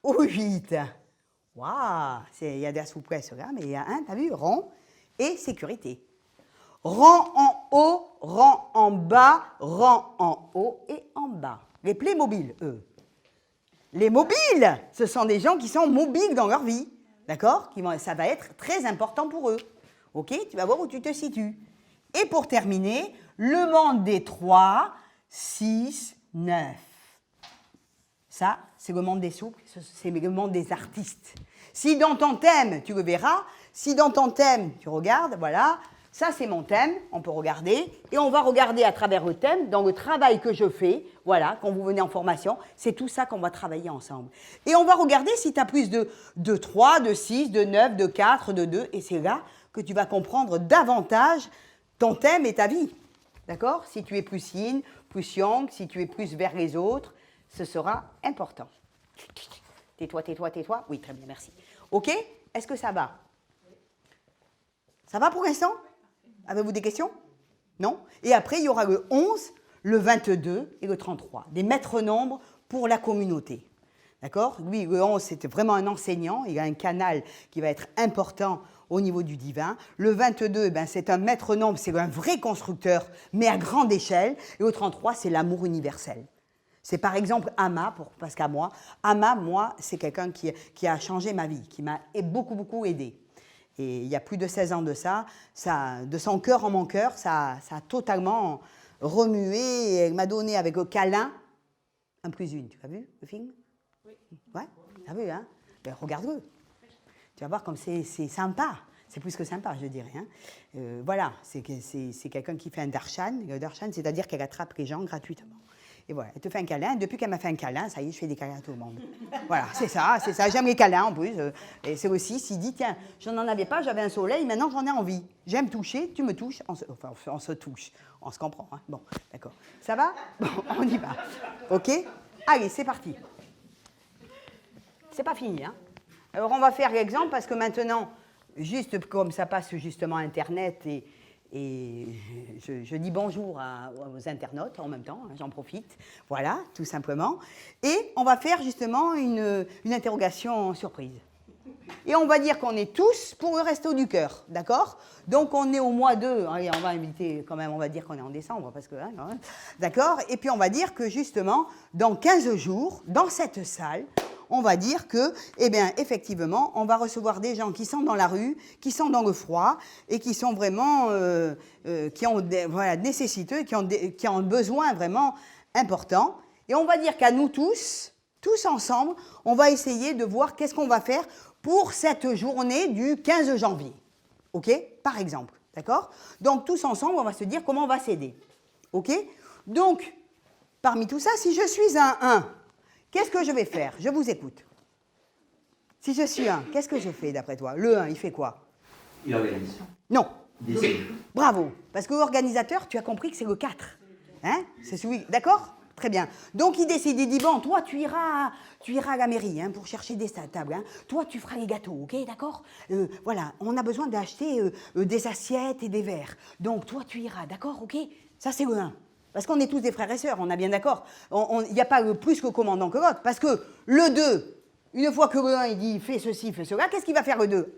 ou 8. Waouh! Il y a de la souplesse là, mais il y a un, tu as vu? Rond et sécurité. Rang en haut, rang en bas, rang en haut et en bas. Les Playmobil, eux. Les mobiles, ce sont des gens qui sont mobiles dans leur vie. D'accord? Ça va être très important pour eux. OK? Tu vas voir où tu te situes. Et pour terminer, le monde des 3, 6, 9. Ça, c'est le monde des souples, c'est le monde des artistes. Si dans ton thème, tu le verras, si dans ton thème, tu regardes, voilà, ça c'est mon thème, on peut regarder, et on va regarder à travers le thème, dans le travail que je fais, voilà, quand vous venez en formation, c'est tout ça qu'on va travailler ensemble. Et on va regarder si tu as plus de 3, de 6, de 9, de 4, de 2, et c'est là que tu vas comprendre davantage ton thème et ta vie. D'accord? Si tu es plus yin, plus yang, si tu es plus vers les autres, ce sera important. Tais-toi, tais-toi, tais-toi. Oui, très bien, merci. OK? Est-ce que ça va? Ça va pour l'instant? Avez-vous des questions? Non? Et après, il y aura le 11, le 22 et le 33, des maîtres nombres pour la communauté. D'accord? Lui, le 11, c'est vraiment un enseignant. Il a un canal qui va être important au niveau du divin. Le 22, ben, c'est un maître nombre, c'est un vrai constructeur, mais à grande échelle. Et le 33, c'est l'amour universel. C'est par exemple Ama, parce qu'à moi, Ama, moi, c'est quelqu'un qui a changé ma vie, qui m'a beaucoup, beaucoup aidé. Et il y a plus de 16 ans de ça, de son cœur en mon cœur, ça a totalement remué. Et elle m'a donné avec le câlin, 1+1. Tu as vu le film? Oui. Ouais, tu as vu, hein? Ben, regarde-le. Tu vas voir comme c'est sympa. C'est plus que sympa, je dirais. Hein. Voilà, c'est quelqu'un qui fait un darshan. Le darshan, c'est-à-dire qu'elle attrape les gens gratuitement. Et voilà, elle te fait un câlin. Depuis qu'elle m'a fait un câlin, ça y est, je fais des câlins à tout le monde. Voilà, c'est ça. J'aime les câlins en plus. Et c'est aussi, s'il dit, tiens, je n'en avais pas, j'avais un soleil, maintenant j'en ai envie. J'aime toucher, tu me touches, on se touche. On se comprend. Hein. Bon, d'accord. Ça va? Bon, on y va. OK? Allez, c'est parti. C'est pas fini, hein? Alors, on va faire l'exemple parce que maintenant, juste comme ça passe justement Internet et je dis bonjour aux internautes en même temps, hein, j'en profite, voilà, tout simplement. Et on va faire justement une interrogation surprise. Et on va dire qu'on est tous pour le resto du cœur, d'accord? Donc on est au mois 2, allez, on va inviter quand même, on va dire qu'on est en décembre, parce que, hein, d'accord? Et puis on va dire que justement, dans 15 jours, dans cette salle, on va dire que, eh bien, effectivement, on va recevoir des gens qui sont dans la rue, qui sont dans le froid, et qui sont vraiment, qui ont voilà, nécessiteux, qui ont un besoin vraiment important. Et on va dire qu'à nous tous ensemble, on va essayer de voir qu'est-ce qu'on va faire pour cette journée du 15 janvier. OK? Par exemple. D'accord? Donc, tous ensemble, on va se dire comment on va s'aider. OK? Donc, parmi tout ça, si je suis un 1, qu'est-ce que je vais faire? Je vous écoute. Si je suis 1, qu'est-ce que je fais d'après toi? Le 1, il fait quoi? Il organise. Non. Décide. Bravo. Parce que l'organisateur, tu as compris que c'est le 4. Hein? C'est celui. D'accord? Très bien. Donc il décide, il dit, bon, toi tu iras à la mairie hein, pour chercher des tables. Hein. Toi tu feras les gâteaux, ok, d'accord? Voilà, on a besoin d'acheter des assiettes et des verres. Donc toi tu iras, d'accord, ok? Ça c'est le 1. Parce qu'on est tous des frères et sœurs, on est bien d'accord. Il n'y a pas plus que commandant que l'autre. Parce que le 2, Une fois que le 1 il dit fais ceci, fais cela, qu'est-ce qu'il va faire le 2?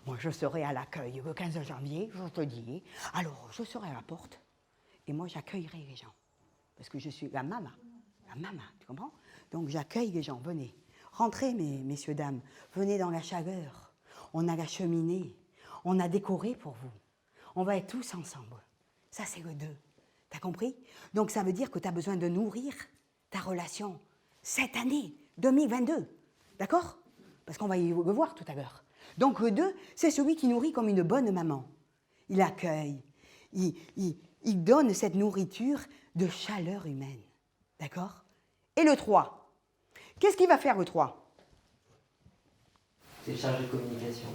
Moi, je serai à l'accueil le 15 janvier, je te dis. Alors, je serai à la porte et moi, j'accueillerai les gens. Parce que je suis la maman, tu comprends? Donc, j'accueille les gens, venez. Rentrez, messieurs, dames, venez dans la chaleur. On a la cheminée, on a décoré pour vous. On va être tous ensemble. Ça, c'est le 2. T'as compris? Donc, ça veut dire que tu as besoin de nourrir ta relation cette année, 2022. D'accord? Parce qu'on va y le voir tout à l'heure. Donc, le 2, c'est celui qui nourrit comme une bonne maman. Il accueille, il donne cette nourriture de chaleur humaine. D'accord? Et le 3, qu'est-ce qu'il va faire le 3? C'est chargé de communication.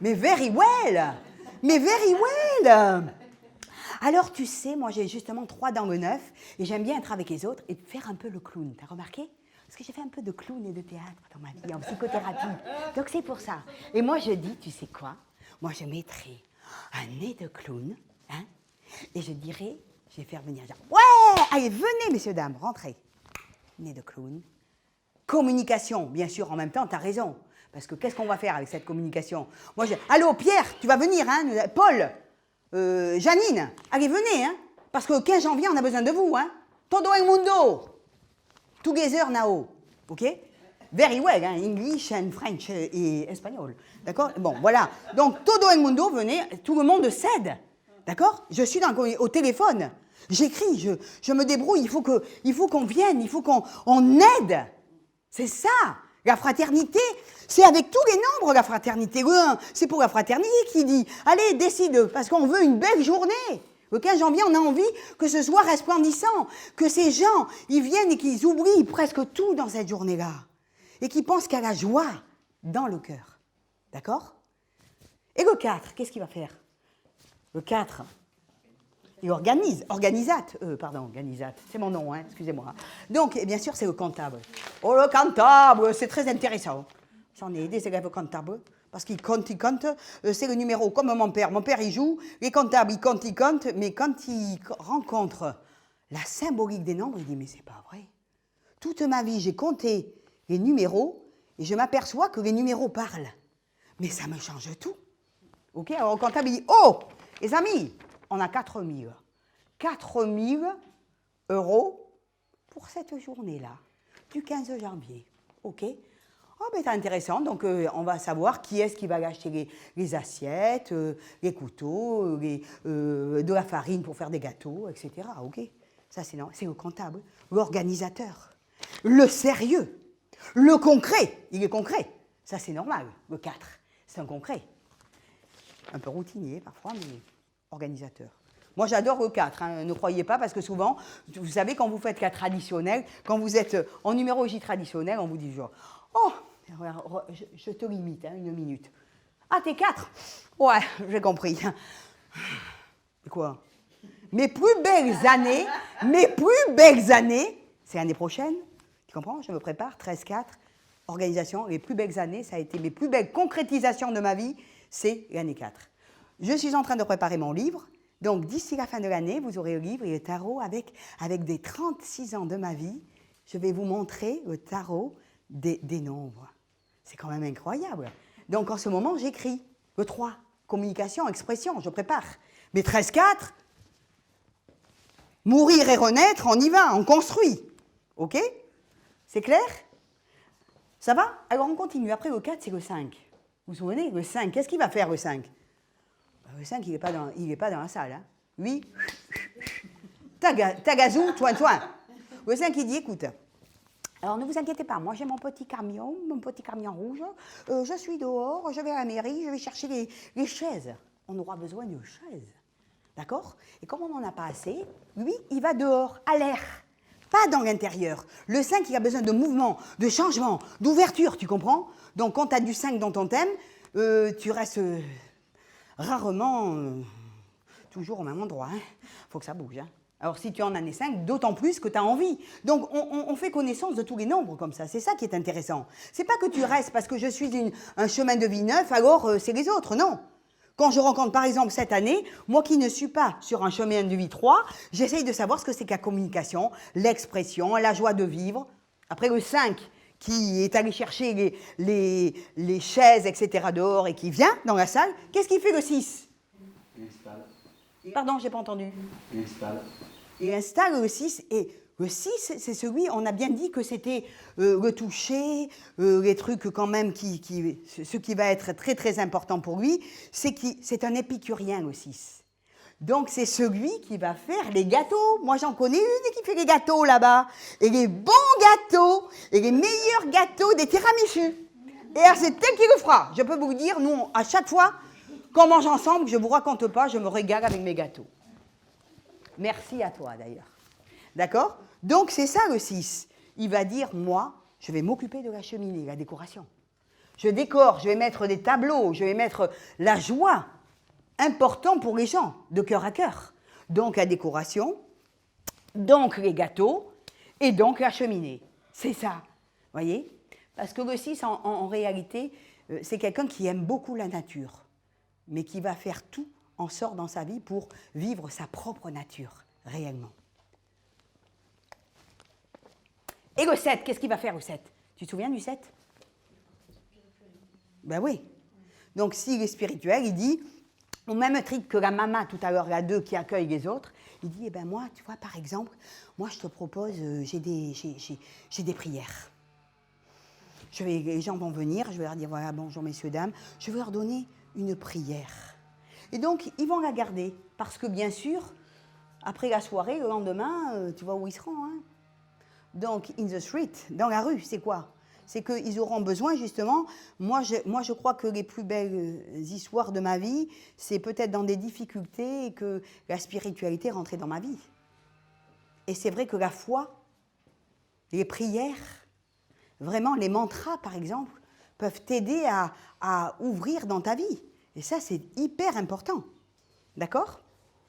Mais very well! Mais very well! Alors, tu sais, moi, j'ai justement 3 dans le 9 et j'aime bien être avec les autres et faire un peu le clown. T'as remarqué? Parce que j'ai fait un peu de clown et de théâtre dans ma vie, en psychothérapie. Donc, c'est pour ça. Et moi, je dis, tu sais quoi? Moi, je mettrai un nez de clown, hein, et je dirais, je vais faire venir genre, ouais! Allez, venez, messieurs, dames, rentrez. Nez de clown. Communication, bien sûr, en même temps, tu as raison. Parce que qu'est-ce qu'on va faire avec cette communication? Moi, allô, Pierre, tu vas venir, hein? Paul, Janine, allez, venez, hein? Parce que le 15 janvier, on a besoin de vous, hein? Todo el mundo. Together now. OK? Very well, hein? English and French et espagnol. D'accord? Bon, voilà. Donc, todo el mundo, venez, tout le monde cède. D'accord? Je suis au téléphone. J'écris, je me débrouille. Il faut qu'on vienne, il faut qu'on aide. C'est ça. La fraternité, c'est avec tous les nombres, la fraternité. Le 1, c'est pour la fraternité qui dit, allez, décide, parce qu'on veut une belle journée. Le 15 janvier, on a envie que ce soit resplendissant, que ces gens, ils viennent et qu'ils oublient presque tout dans cette journée-là. Et qu'ils pensent qu'il y a la joie dans le cœur. D'accord? Et le 4, qu'est-ce qu'il va faire? Le 4, il organisate, c'est mon nom, hein, excusez-moi. Donc, bien sûr, c'est le comptable. Oh, le comptable, c'est très intéressant. J'en ai des élèves comptables, parce qu'ils comptent, c'est le numéro, comme mon père. Mon père, il joue, les comptables, ils comptent, mais quand il rencontre la symbolique des nombres, il dit, mais c'est pas vrai. Toute ma vie, j'ai compté les numéros, et je m'aperçois que les numéros parlent. Mais ça me change tout. OK? Alors, le comptable, il dit, oh, les amis, on a 4 000. 4 000 euros pour cette journée-là, du 15 janvier. OK? Oh, ben, c'est intéressant. Donc, on va savoir qui est-ce qui va acheter les assiettes, les couteaux, de la farine pour faire des gâteaux, etc. OK? Ça, c'est le comptable, l'organisateur, le sérieux, le concret. Il est concret. Ça, c'est normal. Le 4, c'est un concret. Un peu routinier parfois, mais organisateur. Moi, j'adore le 4, hein, ne croyez pas, parce que souvent, vous savez, quand vous faites 4 traditionnel, quand vous êtes en numérologie traditionnelle, on vous dit genre, oh, je te limite, hein, 1 minute. Ah, t'es 4? Ouais, j'ai compris. Quoi? Mes plus belles années, c'est l'année prochaine, tu comprends? Je me prépare, 13-4, organisation, les plus belles années, ça a été mes plus belles concrétisations de ma vie, c'est l'année 4. Je suis en train de préparer mon livre. Donc, d'ici la fin de l'année, vous aurez le livre et le tarot avec des 36 ans de ma vie. Je vais vous montrer le tarot des nombres. C'est quand même incroyable. Donc, en ce moment, j'écris le 3, communication, expression, je prépare. Mais 13-4, mourir et renaître, on y va, on construit. OK? C'est clair? Ça va? Alors, on continue. Après, le 4, c'est le 5. Vous vous souvenez? Le 5, qu'est-ce qu'il va faire, le 5? Le 5, il n'est pas dans la salle. Hein. Lui, tagazou, toin. Le 5, il dit, écoute, alors ne vous inquiétez pas, moi j'ai mon petit camion rouge, je suis dehors, je vais à la mairie, je vais chercher les chaises. On aura besoin de chaises. D'accord? Et comme on n'en a pas assez, lui, il va dehors, à l'air, pas dans l'intérieur. Le 5, il a besoin de mouvement, de changement, d'ouverture, tu comprends? Donc quand tu as du 5 dans ton thème, tu restes... rarement, toujours au même endroit. Il faut que ça bouge. Hein. Alors, si tu en as 5, d'autant plus que tu as envie. Donc, on fait connaissance de tous les nombres comme ça. C'est ça qui est intéressant. C'est pas que tu restes parce que je suis un chemin de vie neuf, alors c'est les autres. Non. Quand je rencontre, par exemple, cette année, moi qui ne suis pas sur un chemin de vie 3, j'essaye de savoir ce que c'est que la communication, l'expression, la joie de vivre. Après le 5, qui est allé chercher les chaises, etc. dehors et qui vient dans la salle, qu'est-ce qu'il fait le 6? Il installe. Pardon, j'ai pas entendu. Il installe. Il installe le 6 et le 6, c'est celui, on a bien dit que c'était le toucher, les trucs quand même, ce qui va être très très important pour lui, c'est un épicurien le 6. Donc c'est celui qui va faire les gâteaux. Moi j'en connais une qui fait les gâteaux là-bas. Et les bons gâteaux, et les meilleurs gâteaux des tiramisus. Et alors c'est elle qui le fera. Je peux vous dire, nous, à chaque fois qu'on mange ensemble, je ne vous raconte pas, je me régale avec mes gâteaux. Merci à toi d'ailleurs. D'accord? Donc c'est ça le 6. Il va dire, moi, je vais m'occuper de la cheminée, la décoration. Je décore, je vais mettre des tableaux, je vais mettre la joie, important pour les gens, de cœur à cœur. Donc la décoration, donc les gâteaux, et donc la cheminée. C'est ça, voyez? Parce que le 6, en réalité, c'est quelqu'un qui aime beaucoup la nature, mais qui va faire tout en sorte dans sa vie pour vivre sa propre nature, réellement. Et le 7, qu'est-ce qu'il va faire, le 7? Tu te souviens du 7? Ben oui. Donc, s'il est spirituel, il dit, au même titre que la maman, tout à l'heure, la 2 qui accueille les autres, il dit, eh ben moi, tu vois, par exemple, moi, je te propose, j'ai des prières. Les gens vont venir, je vais leur dire, voilà, bonjour, messieurs, dames, je vais leur donner une prière. Et donc, ils vont la garder, parce que, bien sûr, après la soirée, le lendemain, tu vois où ils seront, hein? Donc, in the street, dans la rue, c'est quoi? C'est qu'ils auront besoin, justement, moi je crois que les plus belles histoires de ma vie, c'est peut-être dans des difficultés et que la spiritualité est rentrée dans ma vie. Et c'est vrai que la foi, les prières, vraiment les mantras, par exemple, peuvent t'aider à ouvrir dans ta vie. Et ça, c'est hyper important. D'accord?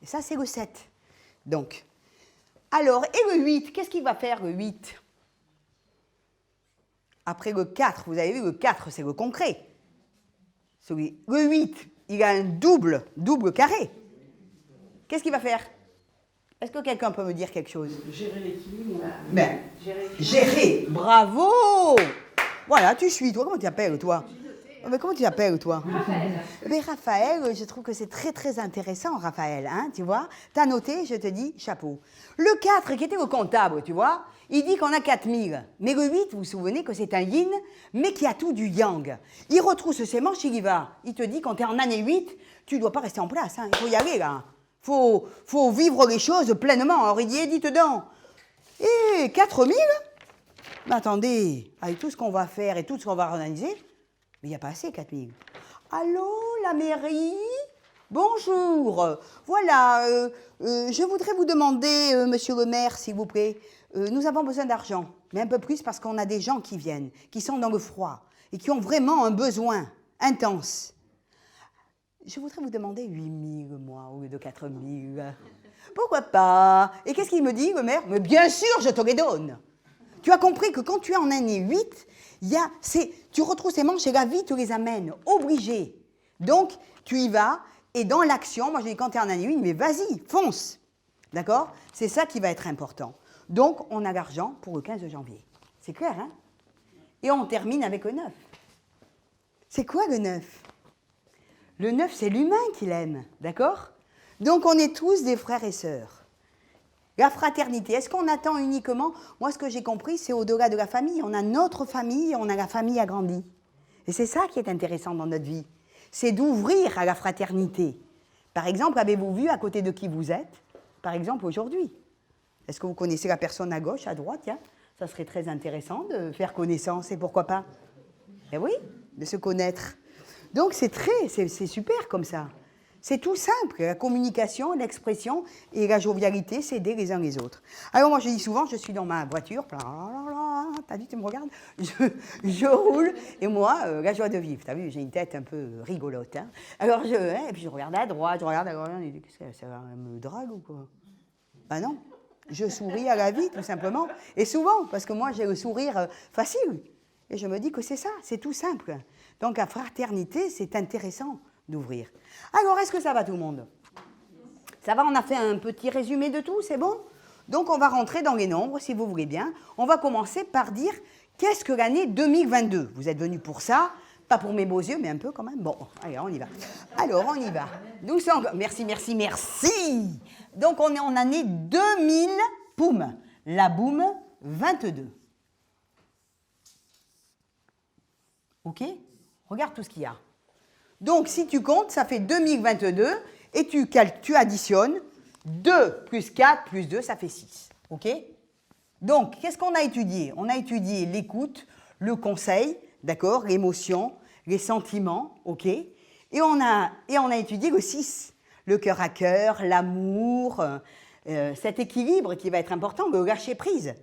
Et ça, c'est le 7. Donc, alors, et le 8, qu'est-ce qu'il va faire, le 8? Après le 4, vous avez vu, le 4, c'est le concret. Le 8, il a un double carré. Qu'est-ce qu'il va faire? Est-ce que quelqu'un peut me dire quelque chose? Gérer l'équilibre. Ben, gérer. Bravo! Voilà, tu suis, toi. Comment tu t'appelles, toi? Mais comment tu t'appelles, toi? Raphaël. Mais Raphaël, je trouve que c'est très, très intéressant, Raphaël, hein, tu vois. T'as noté, je te dis, chapeau. Le 4, qui était le comptable, tu vois, il dit qu'on a 4000. Mais le 8, vous vous souvenez que c'est un yin, mais qui a tout du yang. Il retrousse ses manches, il y va. Il te dit, quand tu es en année 8, tu ne dois pas rester en place, hein. Il faut y aller, là. Faut vivre les choses pleinement. Alors il dit, dites donc, et 4000? Mais attendez, avec tout ce qu'on va faire et tout ce qu'on va organiser, mais il n'y a pas assez, 4000. Allô, la mairie? Bonjour. Voilà, je voudrais vous demander, monsieur le maire, s'il vous plaît, nous avons besoin d'argent, mais un peu plus parce qu'on a des gens qui viennent, qui sont dans le froid et qui ont vraiment un besoin intense. Je voudrais vous demander 8000, moi, au lieu de 4000. Pourquoi pas? Et qu'est-ce qu'il me dit, le maire? Mais bien sûr, je te les donne. Tu as compris que quand tu es en année 8, tu retrouves ces manches et la vie te les amène, obligé. Donc, tu y vas, et dans l'action, moi je dis quand tu es en année 8, mais vas-y, fonce. D'accord? C'est ça qui va être important. Donc, on a l'argent pour le 15 janvier. C'est clair, hein? Et on termine avec le 9. C'est quoi le 9? Le 9, c'est l'humain qu'il aime, d'accord? Donc, on est tous des frères et sœurs. La fraternité, est-ce qu'on attend uniquement? Moi, ce que j'ai compris, c'est au-delà de la famille. On a notre famille, on a la famille agrandie. Et c'est ça qui est intéressant dans notre vie. C'est d'ouvrir à la fraternité. Par exemple, avez-vous vu à côté de qui vous êtes, par exemple, aujourd'hui? Est-ce que vous connaissez la personne à gauche, à droite? Tiens, ça serait très intéressant de faire connaissance, et pourquoi pas? Eh oui, de se connaître. Donc, c'est super comme ça. C'est tout simple, la communication, l'expression et la jovialité, c'est aider les uns les autres. Alors moi je dis souvent, je suis dans ma voiture, t'as vu, tu me regardes, je roule, et moi, la joie de vivre, t'as vu, j'ai une tête un peu rigolote. Hein. Alors et puis je regarde à droite, je regarde à gauche, et qu'est-ce que ça me drague ou quoi? Ben non, je souris à la vie tout simplement, et souvent, parce que moi j'ai le sourire facile, et je me dis que c'est ça, c'est tout simple. Donc la fraternité, c'est intéressant d'ouvrir. Alors, est-ce que ça va tout le monde? Ça va, on a fait un petit résumé de tout, c'est bon? Donc, on va rentrer dans les nombres, si vous voulez bien. On va commencer par dire, qu'est-ce que l'année 2022? Vous êtes venus pour ça, pas pour mes beaux yeux, mais un peu quand même. Bon, allez, on y va. Alors, on y va. Merci, merci, merci. Donc, on est en année 2000, poum, la boum 22. OK? Regarde tout ce qu'il y a. Donc, si tu comptes, ça fait 2022 et tu additionnes 2 plus 4 plus 2, ça fait 6. OK? Donc, qu'est-ce qu'on a étudié? On a étudié l'écoute, le conseil, d'accord, l'émotion, les sentiments, OK? Et on a étudié le 6, le cœur à cœur, l'amour, cet équilibre qui va être important, le lâcher prise.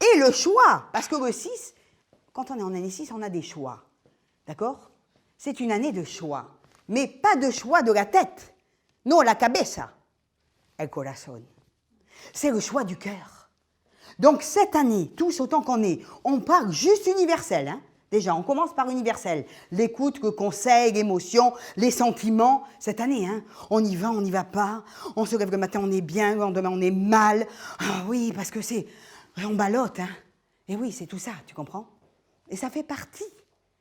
Et le choix, parce que le 6, quand on est en année 6, on a des choix. D'accord? C'est une année de choix. Mais pas de choix de la tête. Non, la cabeza, el corazón. C'est le choix du cœur. Donc cette année, tous autant qu'on est, on parle juste universel. Hein? Déjà, on commence par universel. L'écoute, le conseil, l'émotion, les sentiments. Cette année, hein, on y va pas. On se lève le matin, on est bien, le lendemain, on est mal. Ah oui, parce que c'est... On ballotte. Hein? Et oui, c'est tout ça, tu comprends? Et ça fait partie.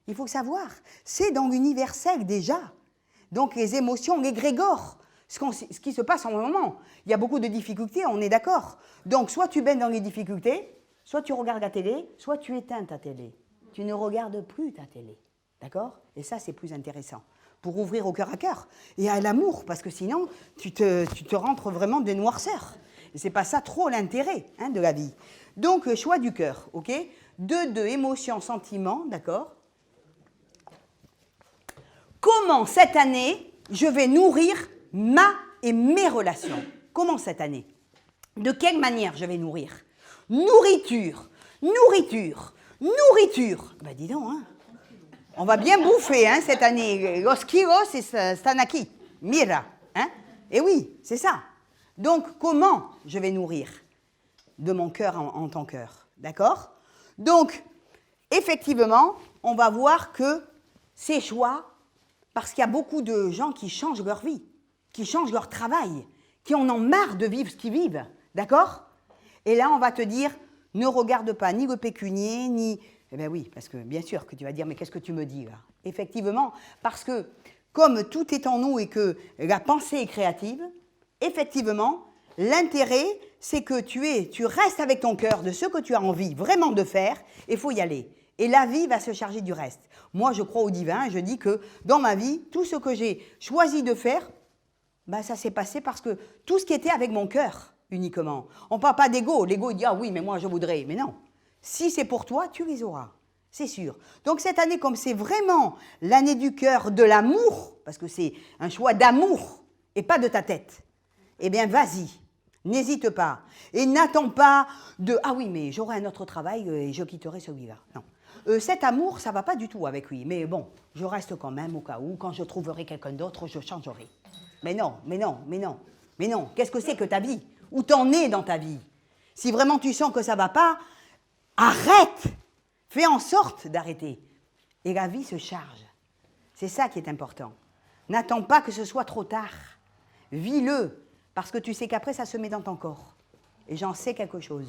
Il faut savoir. C'est dans l'universel déjà. Donc les émotions, l'égrégore. Ce qui se passe en ce moment. Il y a beaucoup de difficultés, on est d'accord. Donc soit tu baignes dans les difficultés, soit tu regardes la télé, soit tu éteins ta télé. Tu ne regardes plus ta télé. D'accord? Et ça, c'est plus intéressant. Pour ouvrir au cœur à cœur. Et à l'amour, parce que sinon, tu te rentres vraiment des noirceurs. Et c'est pas ça trop l'intérêt hein, de la vie. Donc, choix du cœur, ok? De émotions, sentiments, d'accord? Comment cette année, je vais nourrir ma et mes relations? Comment cette année? De quelle manière je vais nourrir? Nourriture, nourriture, nourriture. Ben dis donc, hein. On va bien bouffer hein, cette année. Los kilos están aquí. Mira. Hein? Et oui, c'est ça. Donc, comment je vais nourrir? De mon cœur en ton cœur. D'accord? Donc, effectivement, on va voir que ces choix, parce qu'il y a beaucoup de gens qui changent leur vie, qui changent leur travail, qui en ont marre de vivre ce qu'ils vivent. D'accord? Et là, on va te dire, ne regarde pas ni le pécunier, ni... Eh bien oui, parce que bien sûr que tu vas dire, mais qu'est-ce que tu me dis là? Effectivement, parce que comme tout est en nous et que la pensée est créative, effectivement, l'intérêt, c'est que tu restes avec ton cœur de ce que tu as envie vraiment de faire, et il faut y aller. Et la vie va se charger du reste. Moi, je crois au divin, et je dis que dans ma vie, tout ce que j'ai choisi de faire, ben, ça s'est passé parce que tout ce qui était avec mon cœur, uniquement. On ne parle pas d'ego. L'ego, il dit, ah oui, mais moi, je voudrais. Mais non. Si c'est pour toi, tu les auras. C'est sûr. Donc, cette année, comme c'est vraiment l'année du cœur, de l'amour, parce que c'est un choix d'amour et pas de ta tête, eh bien, vas-y. N'hésite pas. Et n'attends pas de, ah oui, mais j'aurai un autre travail et je quitterai celui-là. Non. Cet amour, ça ne va pas du tout avec lui. Mais bon, je reste quand même au cas où. Quand je trouverai quelqu'un d'autre, je changerai. Mais non, mais non, mais non. Mais non, qu'est-ce que c'est que ta vie? Où t'en es dans ta vie? Si vraiment tu sens que ça ne va pas, arrête! Fais en sorte d'arrêter. Et la vie se charge. C'est ça qui est important. N'attends pas que ce soit trop tard. Vis-le, parce que tu sais qu'après, ça se met dans ton corps. Et j'en sais quelque chose.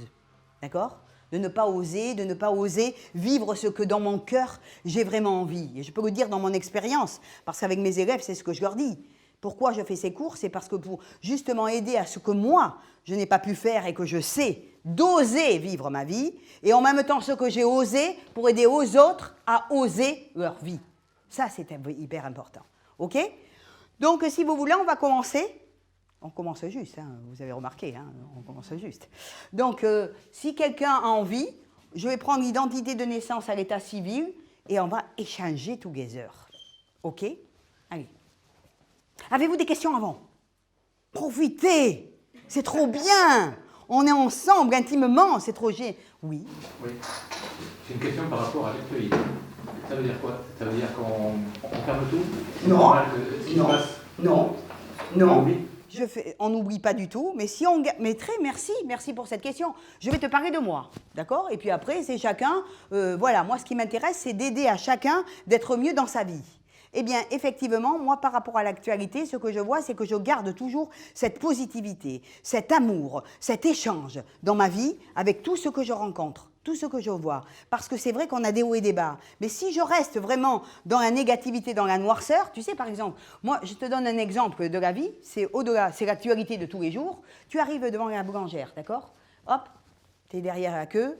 D'accord? De ne pas oser vivre ce que dans mon cœur, j'ai vraiment envie. Et je peux le dire dans mon expérience, parce qu'avec mes élèves, c'est ce que je leur dis. Pourquoi je fais ces cours? C'est parce que pour justement aider à ce que moi, je n'ai pas pu faire et que je sais d'oser vivre ma vie, et en même temps ce que j'ai osé pour aider aux autres à oser leur vie. Ça, c'est hyper important. OK? Donc, si vous voulez, on va commencer. On commence juste, hein, vous avez remarqué, hein, on commence juste. Donc, si quelqu'un a envie, je vais prendre l'identité de naissance à l'état civil et on va échanger together. OK? Allez. Avez-vous des questions avant? Profitez! C'est trop bien! On est ensemble, intimement, c'est trop génial. Oui? Oui. J'ai une question par rapport à l'actualité. Ça veut dire quoi? Ça veut dire qu'on ferme tout? Non. Non. Non. Oui. On n'oublie pas du tout, mais si on... Mais merci pour cette question. Je vais te parler de moi, d'accord? Et puis après, c'est chacun... voilà, moi, ce qui m'intéresse, c'est d'aider à chacun d'être mieux dans sa vie. Eh bien, effectivement, moi, par rapport à l'actualité, ce que je vois, c'est que je garde toujours cette positivité, cet amour, cet échange dans ma vie avec tout ce que je rencontre, tout ce que je vois. Parce que c'est vrai qu'on a des hauts et des bas. Mais si je reste vraiment dans la négativité, dans la noirceur, tu sais, par exemple, moi, je te donne un exemple de la vie, c'est au-delà, c'est l'actualité de tous les jours. Tu arrives devant la boulangère, d'accord? Hop, tu es derrière la queue,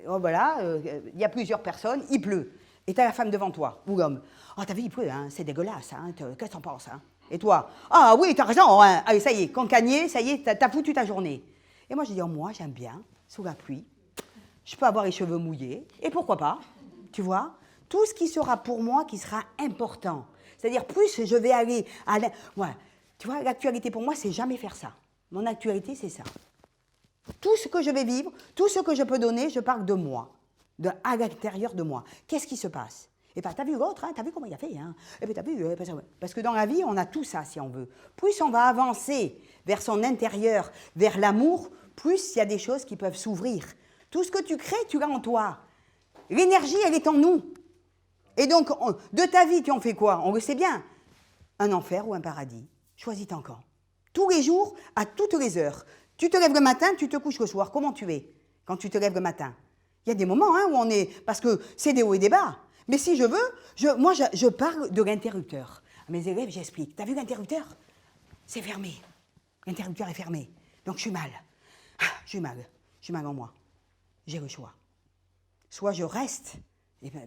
oh, voilà, il y a plusieurs personnes, il pleut. Et tu as la femme devant toi, ou l'homme. Oh, t'as vu, il pleut, hein, c'est dégueulasse, hein, qu'est-ce que t'en penses, hein? Et toi? Ah oui, t'as raison, hein. Allez, ça y est, cancagné, ça y est, t'as foutu ta journée. Et moi, je dis, oh, moi, j'aime bien, sous la pluie, je peux avoir les cheveux mouillés, et pourquoi pas? Tu vois? Tout ce qui sera pour moi, qui sera important. C'est-à-dire, plus je vais aller à ouais, tu vois, l'actualité pour moi, c'est jamais faire ça. Mon actualité, c'est ça. Tout ce que je vais vivre, tout ce que je peux donner, je parle de moi. À l'intérieur de moi. Qu'est-ce qui se passe? Et bien, t'as vu l'autre, hein, t'as vu comment il a fait, hein? Et bien, t'as vu, parce que dans la vie, on a tout ça, si on veut. Plus on va avancer vers son intérieur, vers l'amour, plus il y a des choses qui peuvent s'ouvrir. Tout ce que tu crées, tu l'as en toi. L'énergie, elle est en nous. Et donc, de ta vie, tu en fais quoi? On le sait bien. Un enfer ou un paradis. Choisis ton camp. Tous les jours, à toutes les heures. Tu te lèves le matin, tu te couches le soir. Comment tu es quand tu te lèves le matin? Il y a des moments hein, où on est... Parce que c'est des hauts et des bas. Mais si je veux, moi, je parle de l'interrupteur. À mes élèves, j'explique. T'as vu l'interrupteur? C'est fermé. L'interrupteur est fermé. Donc, je suis mal. Ah, je suis mal en moi. J'ai le choix. Soit je reste,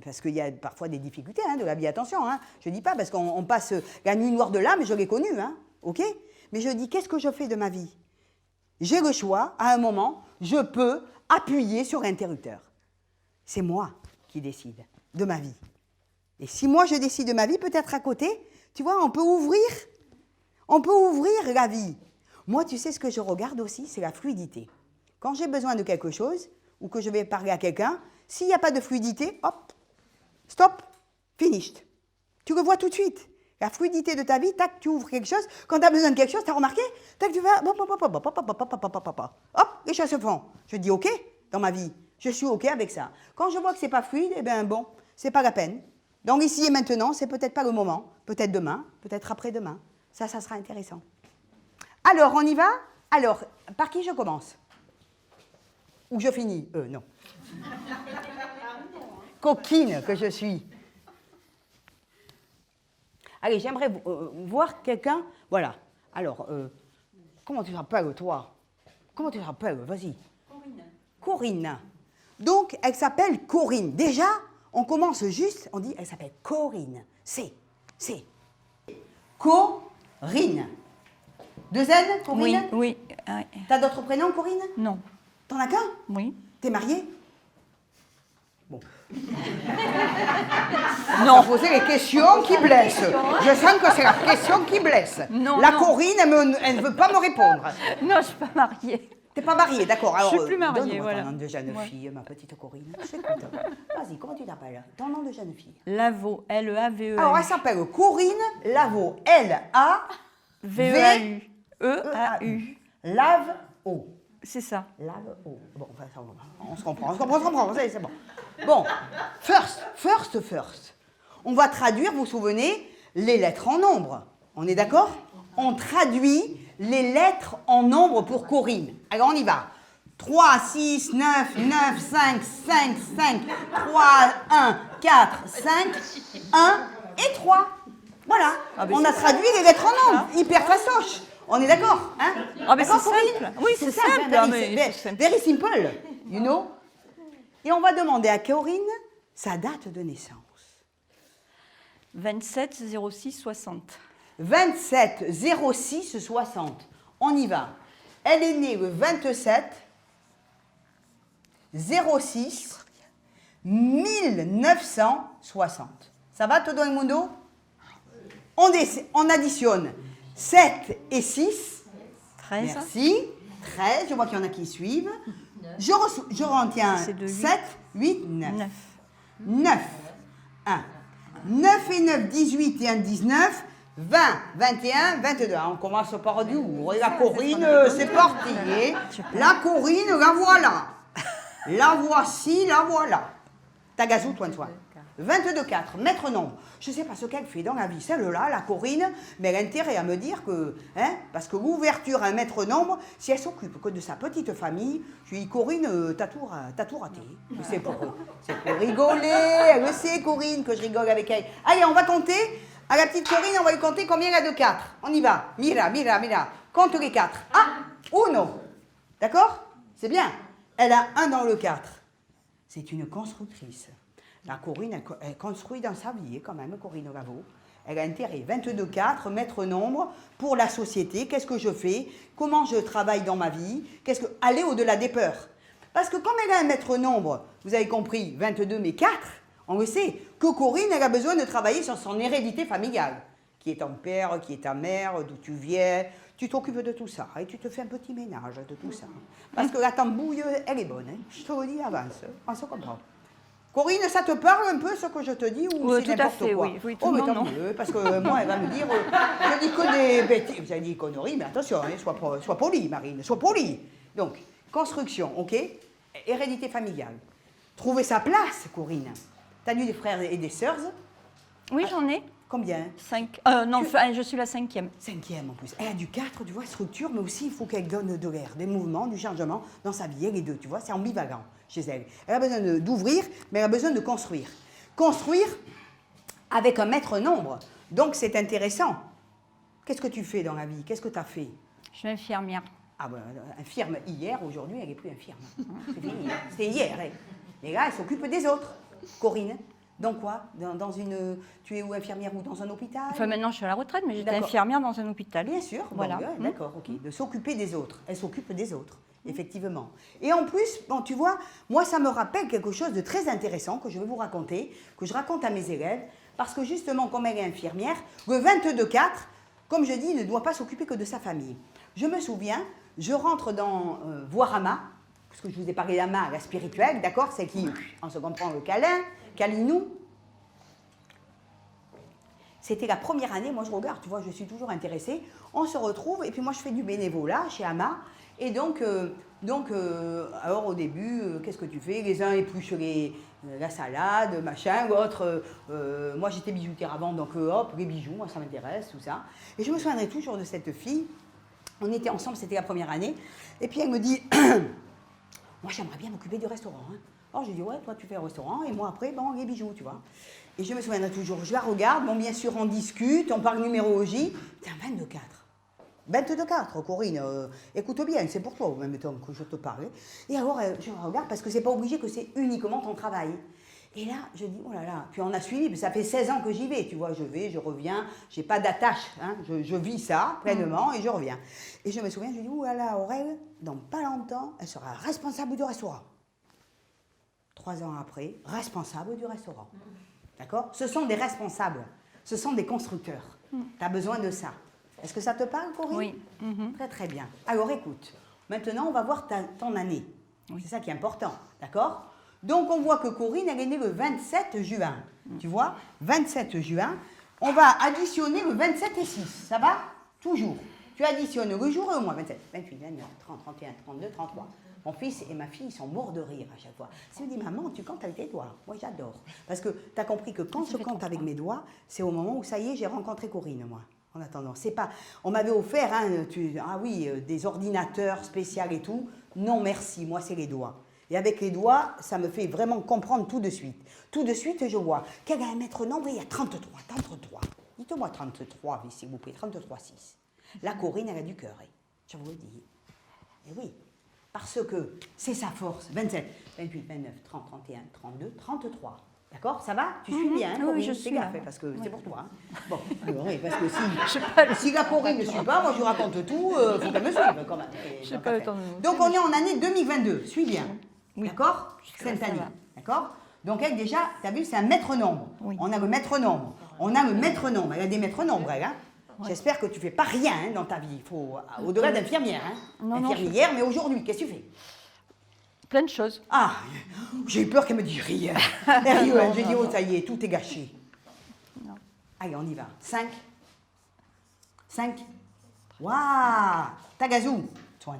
parce qu'il y a parfois des difficultés hein, de la vie, attention. Hein, je ne dis pas, parce qu'on passe la nuit noire de l'âme, je l'ai connue. Hein, ok? Mais je dis, qu'est-ce que je fais de ma vie? J'ai le choix, à un moment, je peux appuyer sur l'interrupteur. C'est moi qui décide de ma vie. Et si moi je décide de ma vie, peut-être à côté, tu vois, on peut ouvrir la vie. Moi, tu sais ce que je regarde aussi, c'est la fluidité. Quand j'ai besoin de quelque chose, ou que je vais parler à quelqu'un, s'il n'y a pas de fluidité, hop, stop, finished. Tu le vois tout de suite. La fluidité de ta vie, tac, tu ouvres quelque chose. Quand tu as besoin de quelque chose, tu as remarqué, tac, tu vas, hop, les choses se font. Je dis OK dans ma vie. Je suis OK avec ça. Quand je vois que ce n'est pas fluide, eh bien bon, ce n'est pas la peine. Donc ici et maintenant, c'est peut-être pas le moment. Peut-être demain, peut-être après-demain. Ça sera intéressant. Alors, on y va? Alors, par qui je commence? Ou je finis? Non. Coquine que je suis. Allez, j'aimerais voir quelqu'un. Voilà. Alors, comment tu t'appelles, toi? Comment tu t'appelles? Vas-y. Corinne. Corinne. Donc, elle s'appelle Corinne. Déjà, on commence juste, on dit, elle s'appelle Corinne. C'est. Corinne. Deux N, Corinne? Oui. T'as d'autres prénoms, Corinne? Non. T'en as qu'un? Oui. T'es mariée? Bon. Non. Poser les questions qui blessent. Je sens que c'est la question qui blesse. Non, la non. Corinne, elle ne veut pas me répondre. Non, je ne suis pas mariée. T'es pas mariée, d'accord. Alors, Je suis plus mariée, donne-moi voilà. ton nom de jeune Ouais. fille, ma petite Corinne. Je t'écoute. Vas-y, comment tu t'appelles? Ton nom de jeune fille. Lavaux, L-E-A-V-E-A-U. Alors, elle s'appelle Corinne Lavaux. L-A... V-E-A-U. E-A-U. Lave-O. C'est ça. Lave-O. Bon, enfin, ça, on se comprend, c'est bon. Bon, first. On va traduire, vous vous souvenez, les lettres en nombre. On est d'accord? On traduit les lettres en nombre pour Corinne. Alors, on y va. 3, 6, 9, 5, 3, 1, 4, 5, 1 et 3. Voilà. Ah, ben on a traduit les lettres en nombre. Hyper fastoche. On est d'accord, hein? Ah, mais D'accord, c'est Corinne? simple. Oui, c'est simple. Very, Ah, mais very- c'est simple. very simple, you know? Et on va demander à Corinne sa date de naissance. 27 06 60. 27 06 60. On y va. Elle est née le 27 06 1960. Ça va, todo el mundo? On additionne 7 et 6. 13. Merci. 13, je vois qu'il y en a qui suivent. Je retiens C'est de 7, 8, 9. 9. 9. 1. 9 et 9, 18 et 1, 19. 20, 21, 22. On commence par du haut. Et la Corinne, c'est parti. La Corinne, la voilà. La voici, la voilà. T'as gazou, toi, toi. 22,4, maître nombre. Je ne sais pas ce qu'elle fait dans la vie, celle-là, la Corinne, mais elle a intérêt à me dire que, parce que l'ouverture à un maître nombre, si elle s'occupe que de sa petite famille, je lui dis, Corinne, t'as tout raté. C'est pour rigoler, elle le sait, Corinne, que je rigole avec elle. Allez, on va compter. À la petite Corinne, on va lui compter combien elle a de 4. On y va. Mira. Compte les 4. Ah, uno. D'accord? C'est bien. Elle a 1 dans le 4. C'est une constructrice. La Corinne, elle construit dans sa vie, quand même, Corinne Lavaux. Elle a intérêt. 22,4, maître nombre pour la société. Qu'est-ce que je fais? Comment je travaille dans ma vie? Aller au-delà des peurs. Parce que comme elle a un maître nombre, vous avez compris, 22 mais 4, on le sait, que Corinne, elle a besoin de travailler sur son hérédité familiale. Qui est ton père, qui est ta mère, d'où tu viens. Tu t'occupes de tout ça et tu te fais un petit ménage de tout ça. Parce que la tambouille, elle est bonne. Hein. Je te le dis avance, on se comprend. Corinne, ça te parle un peu ce que je te dis ou Oui, c'est tout à n'importe fait, quoi? oui, Oh, mais non, tant non. mieux, parce que moi, elle va me dire, je dis que des bêtises. Vous avez dit conneries, mais attention, hein, sois polie, Marine, sois polie. Donc, construction, ok? Hérédité familiale. Trouver sa place, Corinne. T'as eu des frères et des sœurs? Oui, j'en ai. Combien? 5. Non, enfin, je suis la 5e. 5e en plus. Elle a du 4, tu vois, structure, mais aussi il faut qu'elle donne de l'air, des mouvements, du changement dans sa vie. Les deux, tu vois, c'est ambivalent chez elle. Elle a besoin d'ouvrir, mais elle a besoin de construire. Construire avec un maître nombre. Donc c'est intéressant. Qu'est-ce que tu fais dans la vie? Qu'est-ce que tu as fait? Je suis infirmière. Ah ben, infirme hier, aujourd'hui, elle n'est plus infirme. C'est fini. C'était hier. Elle. Mais là, elle s'occupe des autres. Corinne. Dans quoi? Tu es où, infirmière ou dans un hôpital? Enfin, maintenant, je suis à la retraite, mais j'étais D'accord. infirmière dans un hôpital. Bien sûr, Voilà. bon, ouais, d'accord, ok. De s'occuper des autres. Elle s'occupe des autres, effectivement. Et en plus, bon, tu vois, moi, ça me rappelle quelque chose de très intéressant que je vais vous raconter, que je raconte à mes élèves, parce que justement, comme elle est infirmière, le 22-4, comme je dis, ne doit pas s'occuper que de sa famille. Je me souviens, je rentre dans voir Ama, parce que je vous ai parlé d'Ama, la spirituelle, d'accord? C'est qui, on se comprend, le câlin, câlinou. C'était la première année, moi je regarde, tu vois, je suis toujours intéressée. On se retrouve, et puis moi je fais du bénévolat chez Ama. Et donc alors au début, qu'est-ce que tu fais? Les uns épluchent la salade, machin, l'autre, moi j'étais bijoutière avant, donc hop, les bijoux, moi ça m'intéresse, tout ça. Et je me souviendrai toujours de cette fille. On était ensemble, c'était la première année. Et puis elle me dit, moi j'aimerais bien m'occuper du restaurant. Hein. Alors je dis, ouais, toi tu fais le restaurant, et moi après, bon, les bijoux, tu vois. Et je me souviendrai toujours, je la regarde, bon, bien sûr, on discute, on parle numérologie. C'est un 22-4. 22-4, Corinne, écoute bien, c'est pour toi, au même temps que je te parle. Et alors, je la regarde parce que c'est pas obligé que c'est uniquement ton travail. Et là, je dis, oh là là, puis on a suivi, ça fait 16 ans que j'y vais, tu vois, je vais, je reviens, j'ai pas d'attache, hein, je vis ça pleinement et je reviens. Et je me souviens, je dis, oh là là, Aurèle, dans pas longtemps, elle sera responsable du restaurant. 3 ans après, responsable du restaurant. D'accord? Ce sont des responsables, ce sont des constructeurs. Tu as besoin de ça. Est-ce que ça te parle, Corinne? Oui. Très très bien. Alors écoute, maintenant on va voir ton année. Oui. C'est ça qui est important, d'accord? Donc on voit que Corinne, elle est née le 27 juin. Tu vois? 27 juin. On va additionner le 27 et 6. Ça va? Toujours. Tu additionnes le jour et au mois. 27, 28, 29, 30, 31, 32, 33. Mon fils et ma fille, ils sont morts de rire à chaque fois. Ça me dit, maman, tu comptes avec tes doigts. Moi, j'adore. Parce que tu as compris que quand je compte avec mes doigts, c'est au moment où, ça y est, j'ai rencontré Corinne, moi. En attendant, c'est pas... On m'avait offert, des ordinateurs spéciaux et tout. Non, merci, moi, c'est les doigts. Et avec les doigts, ça me fait vraiment comprendre tout de suite. Tout de suite, je vois qu'elle a un maître nombre, il y a 33. Dites-moi 33, s'il vous plaît, 33,6. La Corinne, elle a du cœur, je vous le dis. Et oui. Parce que c'est sa force. 27, 28, 29, 30, 31, 32, 33. D'accord? Ça va? Tu suis bien, hein, Corinne? Oui, je suis gaffe, là. parce que Oui. c'est pour toi. Hein. Bon, alors, oui, parce que pas si la Corinne ne suit pas, moi je lui raconte tout, il faut qu'elle me suive quand même. Je n'ai pas le temps de me- Donc on est en année 2022, suis bien. Oui. D'accord? Jusque-là, Cette ça année. va. D'accord? Donc elle déjà, tu as vu, c'est un maître nombre. Oui. On a le maître nombre. On a le maître nombre. Elle a des maîtres nombres, elle. Hein? J'espère que tu ne fais pas rien hein, dans ta vie. Il faut, au-delà d'infirmière. Hein? Non, non, Infirmière, mais aujourd'hui, qu'est-ce que tu fais? Plein de choses. Ah, j'ai eu peur qu'elle me dise rien. J'ai dit, oh, ça y est, tout est gâché. Non. Allez, on y va. 5. 5. Waouh! Tagazou. Toi.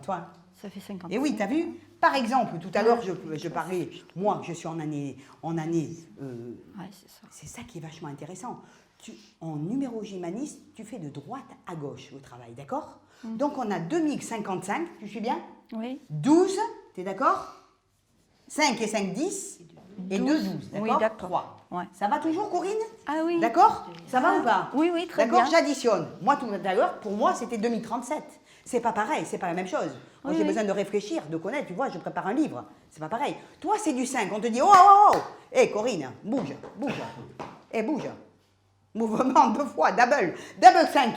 Ça fait 50. Et oui, tu as vu? Par exemple, tout à l'heure, je parlais, moi, je suis en année Ouais, c'est ça. c'est ça qui est vachement intéressant. En numérologie humaniste, tu fais de droite à gauche le travail, d'accord? Donc on a 2055, tu suis bien? Oui. 12, tu es d'accord? 5 et 5, 10, et 2, 12, d'accord? Oui, d'accord. 3. Ouais. Ça va toujours, Corinne? Ah oui. D'accord? Ça va ou pas? Oui, oui, très bien. D'accord, j'additionne. Moi, tout à l'heure, pour moi, c'était 2037. C'est pas pareil, c'est pas la même chose. Moi, Oui, j'ai oui. besoin de réfléchir, de connaître. Tu vois, je prépare un livre. C'est pas pareil. Toi, c'est du 5. On te dit, oh, oh, oh. Hé, Corinne, bouge, bouge. Hé, bouge. Mouvement 2 fois, double 5.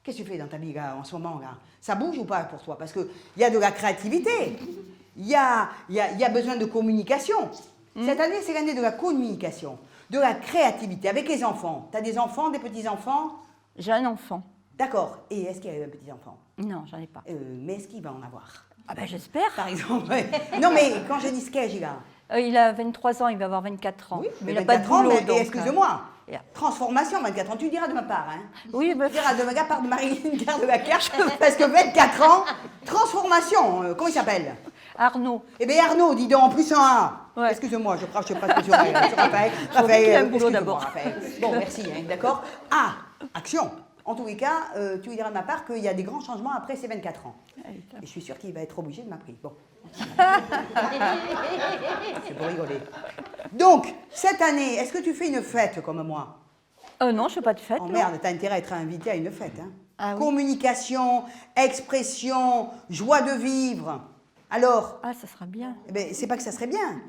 Qu'est-ce que tu fais dans ta vie, là, en ce moment, là? Ça bouge ou pas pour toi? Parce qu'il y a de la créativité. Il y a besoin de communication. Cette année, c'est l'année de la communication, de la créativité avec les enfants. Tu as des enfants, des petits-enfants? J'ai un enfant. D'accord. Et est-ce qu'il y a un petit-enfant? Non, j'en ai pas. Mais est-ce qu'il va en avoir? Ah ben j'espère. Par exemple. Non, mais quand je dis ce qu'est, là. Il a 23 ans, il va avoir 24 ans. Oui, mais il n'a pas de 24 ans, boulot, mais donc... excuse-moi. et- Transformation, 24 ans, tu diras de ma part. Hein. Oui, mais... Tu diras de ma part de Marilyn Garde de la Carte, parce que 24 ans, transformation, comment il s'appelle? Arnaud. Eh bien Arnaud, dis donc, en plus un A. Ouais. Excuse-moi, je crache presque sur elle. Sur Raphaël. Faut qu'il ait un boulot excuse-moi, d'abord. Raphaël. Bon, merci, hein, d'accord. Ah, action. En tous les cas, tu lui diras de ma part qu'il y a des grands changements après ces 24 ans. Et je suis sûre qu'il va être obligé de m'appeler. Bon. C'est pour rigoler. Donc, cette année, est-ce que tu fais une fête comme moi? Non, je ne fais pas de fête. Oh non. merde, t'as intérêt à être invité à une fête. Hein. Ah oui. Communication, expression, joie de vivre. Alors, Ah, ça sera bien. eh ben, c'est pas que ça serait bien.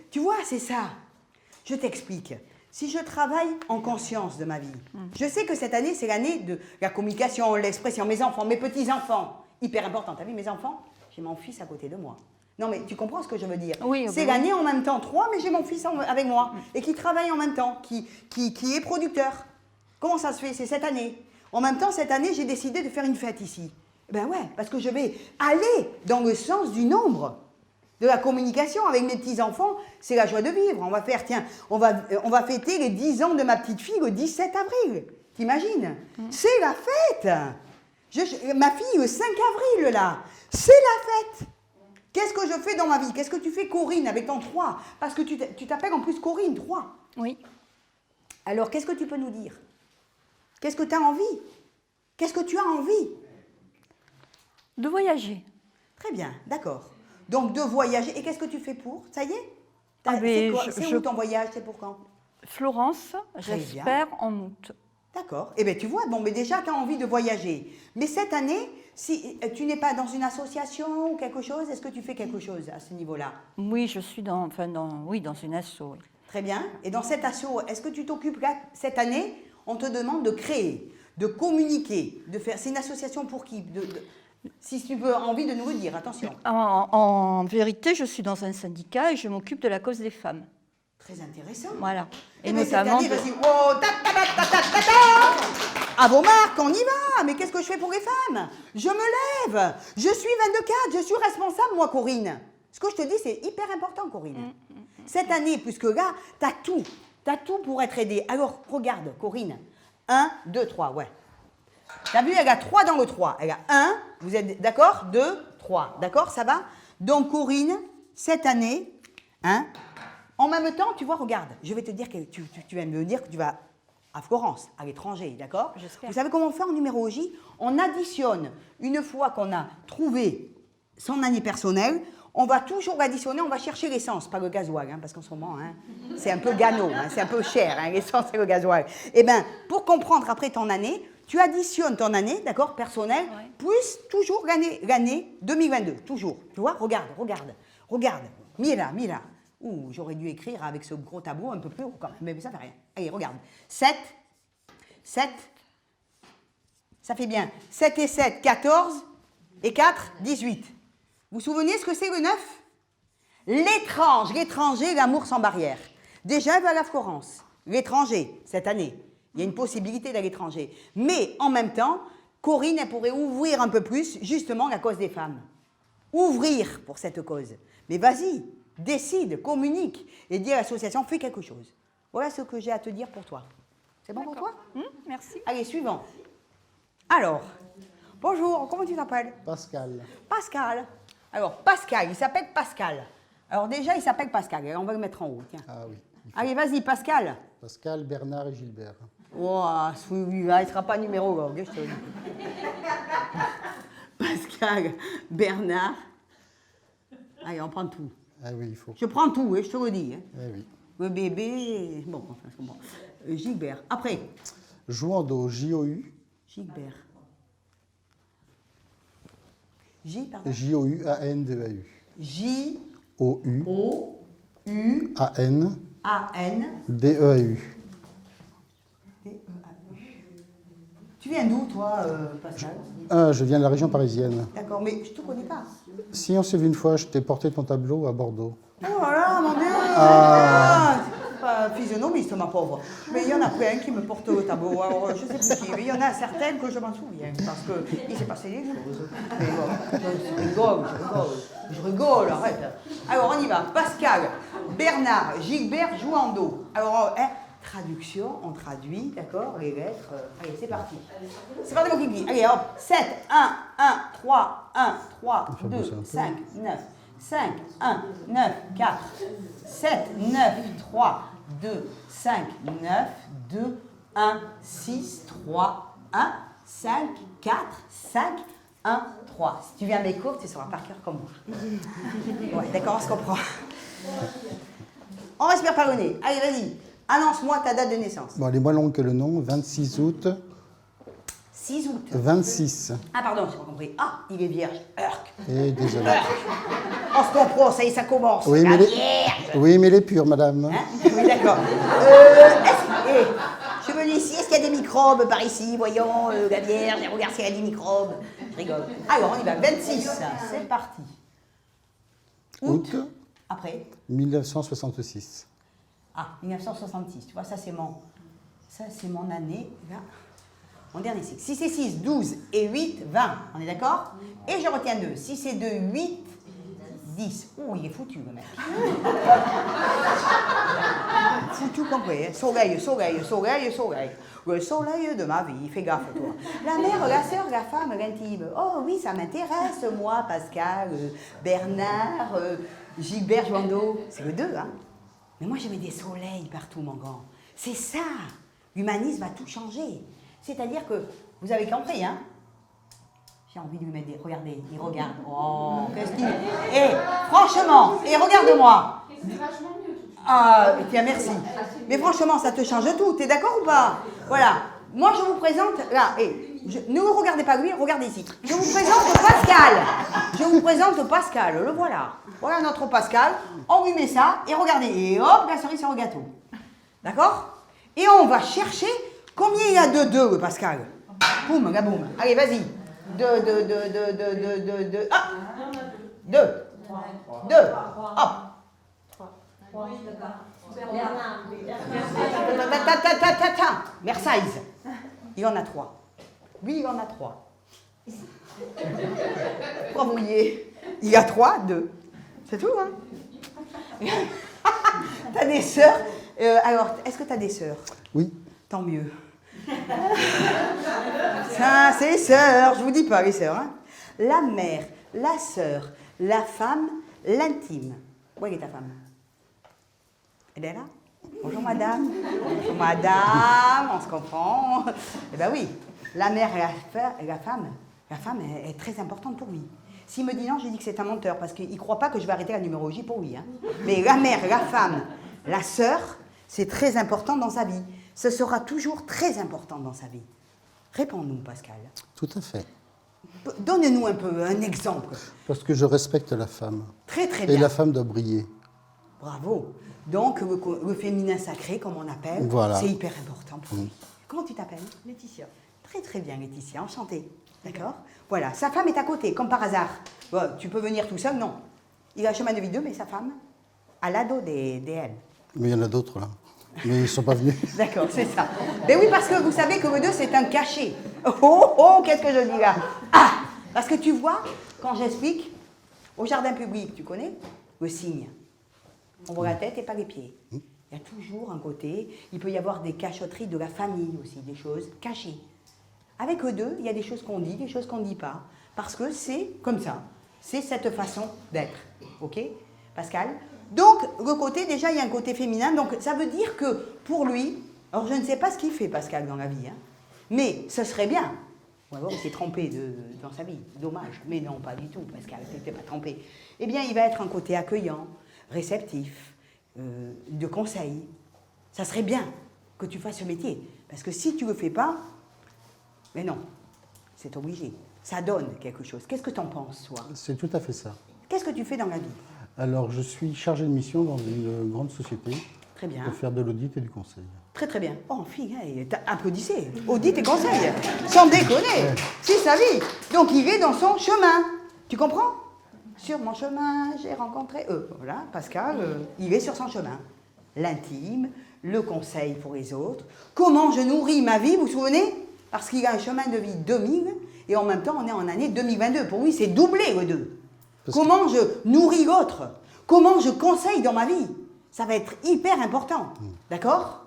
Tu vois, c'est ça. Je t'explique. Si je travaille en conscience de ma vie, je sais que cette année, c'est l'année de la communication, l'expression. Mes enfants, mes petits-enfants, hyper important. T'as vu mes enfants? J'ai mon fils à côté de moi. Non, mais tu comprends ce que je veux dire? Oui, c'est oui. l'année en même temps 3, mais j'ai mon fils avec moi et qui travaille en même temps, qui est producteur. Comment ça se fait? C'est cette année. En même temps, cette année, j'ai décidé de faire une fête ici. Ben ouais, parce que je vais aller dans le sens du nombre, de la communication avec mes petits-enfants. C'est la joie de vivre. On va faire, tiens, on va fêter les 10 ans de ma petite fille le 17 avril. T'imagines? C'est la fête. Ma fille, le 5 avril, là, c'est la fête. Qu'est-ce que je fais dans ma vie? Qu'est-ce que tu fais, Corinne, avec ton 3? Parce que tu t'appelles en plus Corinne, 3. Oui. Alors, qu'est-ce que tu peux nous dire? Qu'est-ce que tu as envie? Qu'est-ce que tu as envie? De voyager. Très bien, d'accord. Donc, de voyager. Et qu'est-ce que tu fais pour? Ça y est? Ah, mais C'est où ton voyage? C'est pour quand? Florence, Très j'espère en août. D'accord. Eh bien, tu vois, bon, mais déjà, tu as envie de voyager. Mais cette année, si tu n'es pas dans une association ou quelque chose, est-ce que tu fais quelque chose à ce niveau-là? Oui, je suis dans une asso. Oui. Très bien. Et dans cet asso, est-ce que tu t'occupes là, cette année, on te demande de créer, de communiquer, de faire. C'est une association pour qui? Si tu as envie de nous le dire, attention. En vérité, je suis dans un syndicat et je m'occupe de la cause des femmes. Très intéressant. Voilà. Et notamment. Cette année, vas-y. Oh, à vos marques, on y va. Mais qu'est-ce que je fais pour les femmes? Je me lève. Je suis 22/4. Je suis responsable, moi, Corinne. Ce que je te dis, c'est hyper important, Corinne. Cette année, puisque là, tu as tout. Tu as tout pour être aidée. Alors, regarde, Corinne. 1, 2, 3, ouais. T'as vu, elle a 3 dans le 3. Elle a 1, vous êtes d'accord? 2, 3. D'accord, ça va? Donc, Corinne, cette année, hein, en même temps, tu vois, regarde, je vais te dire que tu vas me dire que tu vas à Florence, à l'étranger, d'accord? J'espère. Vous savez comment on fait en numérologie? On additionne, une fois qu'on a trouvé son année personnelle, on va toujours additionner, on va chercher l'essence, pas le gasoil, hein, parce qu'en ce moment, hein, c'est un peu gano, hein, c'est un peu cher, hein, l'essence et le gasoil. Eh bien, pour comprendre après ton année, tu additionnes ton année, d'accord, personnelle, Ouais. plus toujours l'année 2022, toujours. Tu vois, regarde. Mila. Ouh, j'aurais dû écrire avec ce gros tableau un peu plus haut quand même, mais ça fait rien. Allez, regarde. 7, ça fait bien. 7 et 7, 14, et 4, 18. Vous vous souvenez ce que c'est le 9? L'étranger, l'amour sans barrière. Déjà, elle va à la Florence. L'étranger, cette année. Il y a une possibilité d'aller à l'étranger. Mais en même temps, Corinne, elle pourrait ouvrir un peu plus, justement, la cause des femmes. Ouvrir pour cette cause. Mais vas-y, décide, communique et dis à l'association, fais quelque chose. Voilà ce que j'ai à te dire pour toi. C'est bon pour toi? Merci. Allez, suivant. Alors, Bonjour, comment tu t'appelles? Pascal. Pascal. Alors, Pascal, il s'appelle Pascal. Alors déjà, il s'appelle Pascal. Alors, on va le mettre en haut, tiens. Ah oui. Allez, vas-y, Pascal. Pascal, Bernard et Gilbert. Oh, celui-là, il ne sera pas numérologue, je te le dis. Pascal, Bernard. Allez, on prend tout. Ah oui, il faut. Je prends tout, je te le dis. Hein. Ah oui. Le bébé, bon, enfin, je comprends. Gilbert. Après, Jouando, J-O-U. Gilbert. J, pardon. J-O-U-A-N-D-E-A-U. J-O-U-A-N. O-U-A-N. D-E-A-U. Tu viens d'où, toi, Pascal? Ah, je viens de la région parisienne. D'accord, mais je ne te connais pas. Si on s'est vu une fois, je t'ai porté ton tableau à Bordeaux. Oh là, mon Dieu! C'est pas physionomiste, ma pauvre. Mais il y en a plein qui me portent le tableau. Alors, je ne sais plus qui, mais il y en a certaines que je m'en souviens, parce qu'il s'est passé des choses. Mais bon, je rigole, arrête. Alors, on y va. Pascal, Bernard, Gilbert, Jouando. Alors, traduction, on traduit, d'accord, les lettres. Allez, c'est parti. C'est parti, mon kiki. Allez, hop. 7, 1, 1, 3, 1, 3, 2, 5, 9. 5, 1, 9, 4, 7, 9, 3, 2, 5, 9, 2, 1, 6, 3, 1, 5, 4, 5, 1, 3. Si tu viens à mes cours, tu seras par cœur comme moi. Ouais, d'accord, on se comprend. On respire par le nez. Allez, vas-y. Annonce-moi ta date de naissance. Bon, elle est moins longue que le nom. 26 août. 6 août. 26. Ah, pardon, j'ai pas compris. Ah, il est vierge. Urk. Et désolé. On se comprend, ça y est, ça commence. Oui, La mais vierge. oui, mais elle est pure, madame. Hein? Oui, d'accord. Je me dis ici, est-ce qu'il y a des microbes par ici? Voyons, la vierge, regarde s'il y a des microbes. Je rigole. Alors, on y va. 26, c'est parti. Août. Après 1966. Ah, 1966. Tu vois, ça, c'est mon année. Là. Mon dernier cycle. 6 et 6, 12 et 8, 20. On est d'accord? Et je retiens 2. 6 et 2, 8, 10. Oh, il est foutu, le mec. Foutu compris. Hein? Soleil, soleil, soleil, soleil. Le soleil de ma vie. Fais gaffe, toi. La mère, la sœur, la femme, l'intime. Oh oui, ça m'intéresse, moi, Pascal, Bernard, Gilbert, Jouando. C'est le 2, hein? Mais moi, je mets des soleils partout, mon grand. C'est ça. L'humanisme a tout changé. C'est-à-dire que, vous avez compris, hein? J'ai envie de lui mettre des... Regardez, il regarde. Oh, qu'est-ce qu'il... Eh, franchement, et regarde-moi. C'est vachement mieux tout de suite. Ah, tiens, merci. Mais franchement, ça te change tout. T'es d'accord ou pas? Voilà. Moi, je vous présente... Là, ne vous regardez pas lui, regardez ici. Je vous présente Pascal. Je vous présente Pascal, le voilà. Voilà notre Pascal. On lui met ça, et regardez. Et hop, la cerise sur le gâteau. D'accord? Et on va chercher... Combien il y a de 2, Pascal? Boum, la boum. Allez, vas-y. 2. Ah 2. 2. Hop. Mercedes. Il en a 3. Lui, il en a 3. Bravo, il y a 3, 2. C'est tout, hein? T'as des sœurs? Alors, est-ce que t'as des sœurs? Oui. Tant mieux. Ça, c'est les sœurs, je vous dis pas les sœurs. Hein. La mère, la sœur, la femme, l'intime. Où est ta femme? Elle est là? Bonjour madame. Bonjour madame, on se comprend. Eh bien oui, la mère et la femme est très importante pour lui. S'il me dit non, je lui dis que c'est un menteur parce qu'il ne croit pas que je vais arrêter la numérologie pour lui. Hein. Mais la mère, la femme, la sœur, c'est très important dans sa vie. Ce sera toujours très important dans sa vie. Réponds-nous, Pascal. Tout à fait. Donne-nous un peu un exemple. Parce que je respecte la femme. Très, très bien. Et la femme doit briller. Bravo. Donc, le féminin sacré, comme on appelle, voilà. C'est hyper important pour lui. Comment tu t'appelles? Laetitia. Très, très bien, Laetitia. Enchantée. D'accord? Voilà. Sa femme est à côté, comme par hasard. Bon, tu peux venir tout seul? Non. Il a un chemin de vie 2, mais sa femme, à l'ado des L. Mais il y en a d'autres, là. Mais ils ne sont pas venus. D'accord, c'est ça. Mais oui, parce que vous savez que le 2, c'est un cachet. Oh, qu'est-ce que je dis là? Ah, parce que tu vois, quand j'explique, au jardin public, tu connais le cygne. On voit la tête et pas les pieds. Il y a toujours un côté, il peut y avoir des cachotteries de la famille aussi, des choses cachées. Avec eux deux, il y a des choses qu'on dit, des choses qu'on ne dit pas. Parce que c'est comme ça. C'est cette façon d'être. OK, Pascal? Donc, le côté, déjà, il y a un côté féminin. Donc, ça veut dire que pour lui, alors je ne sais pas ce qu'il fait, Pascal, dans la vie, hein, mais ce serait bien. Ou alors, il s'est trompé dans sa vie. Dommage. Mais non, pas du tout, Pascal, il n'était pas trompé. Eh bien, il va être un côté accueillant, réceptif, de conseil. Ça serait bien que tu fasses ce métier. Parce que si tu ne le fais pas, mais non, c'est obligé. Ça donne quelque chose. Qu'est-ce que tu en penses, toi? C'est tout à fait ça. Qu'est-ce que tu fais dans la vie? Alors, je suis chargé de mission dans une grande société Très bien. pour faire de l'audit et du conseil. Très très bien. Oh, fille, applaudissez. Audit et conseil. Sans déconner. C'est sa vie. Donc, il est dans son chemin. Tu comprends? Sur mon chemin, j'ai rencontré eux. Voilà, Pascal, il est sur son chemin. L'intime, le conseil pour les autres. Comment je nourris ma vie, vous vous souvenez? Parce qu'il a un chemin de vie 2000 et en même temps, on est en année 2022. Pour lui, c'est doublé, les deux. Comment je nourris l'autre? Comment je conseille dans ma vie? Ça va être hyper important. D'accord?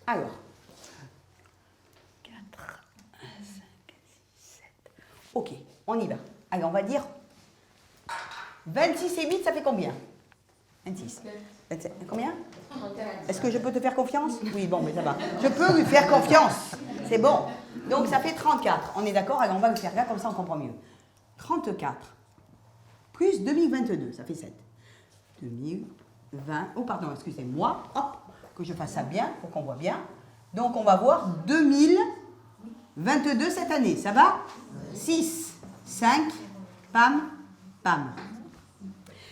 Alors. 4, 1, 5, 6, 7. OK, on y va. Allez, on va dire 26 et 8, ça fait combien? 26. 27. Combien? Est-ce que je peux te faire confiance? Oui, bon, mais ça va. Je peux lui faire confiance. C'est bon. Donc, ça fait 34. On est d'accord? Allez, on va le faire là, comme ça on comprend mieux. 34 plus 2022, ça fait 7. 2020. Oh, pardon, excusez-moi. Hop, que je fasse ça bien, pour qu'on voit bien. Donc, on va voir 2022 cette année. Ça va? 6, 5, pam, pam.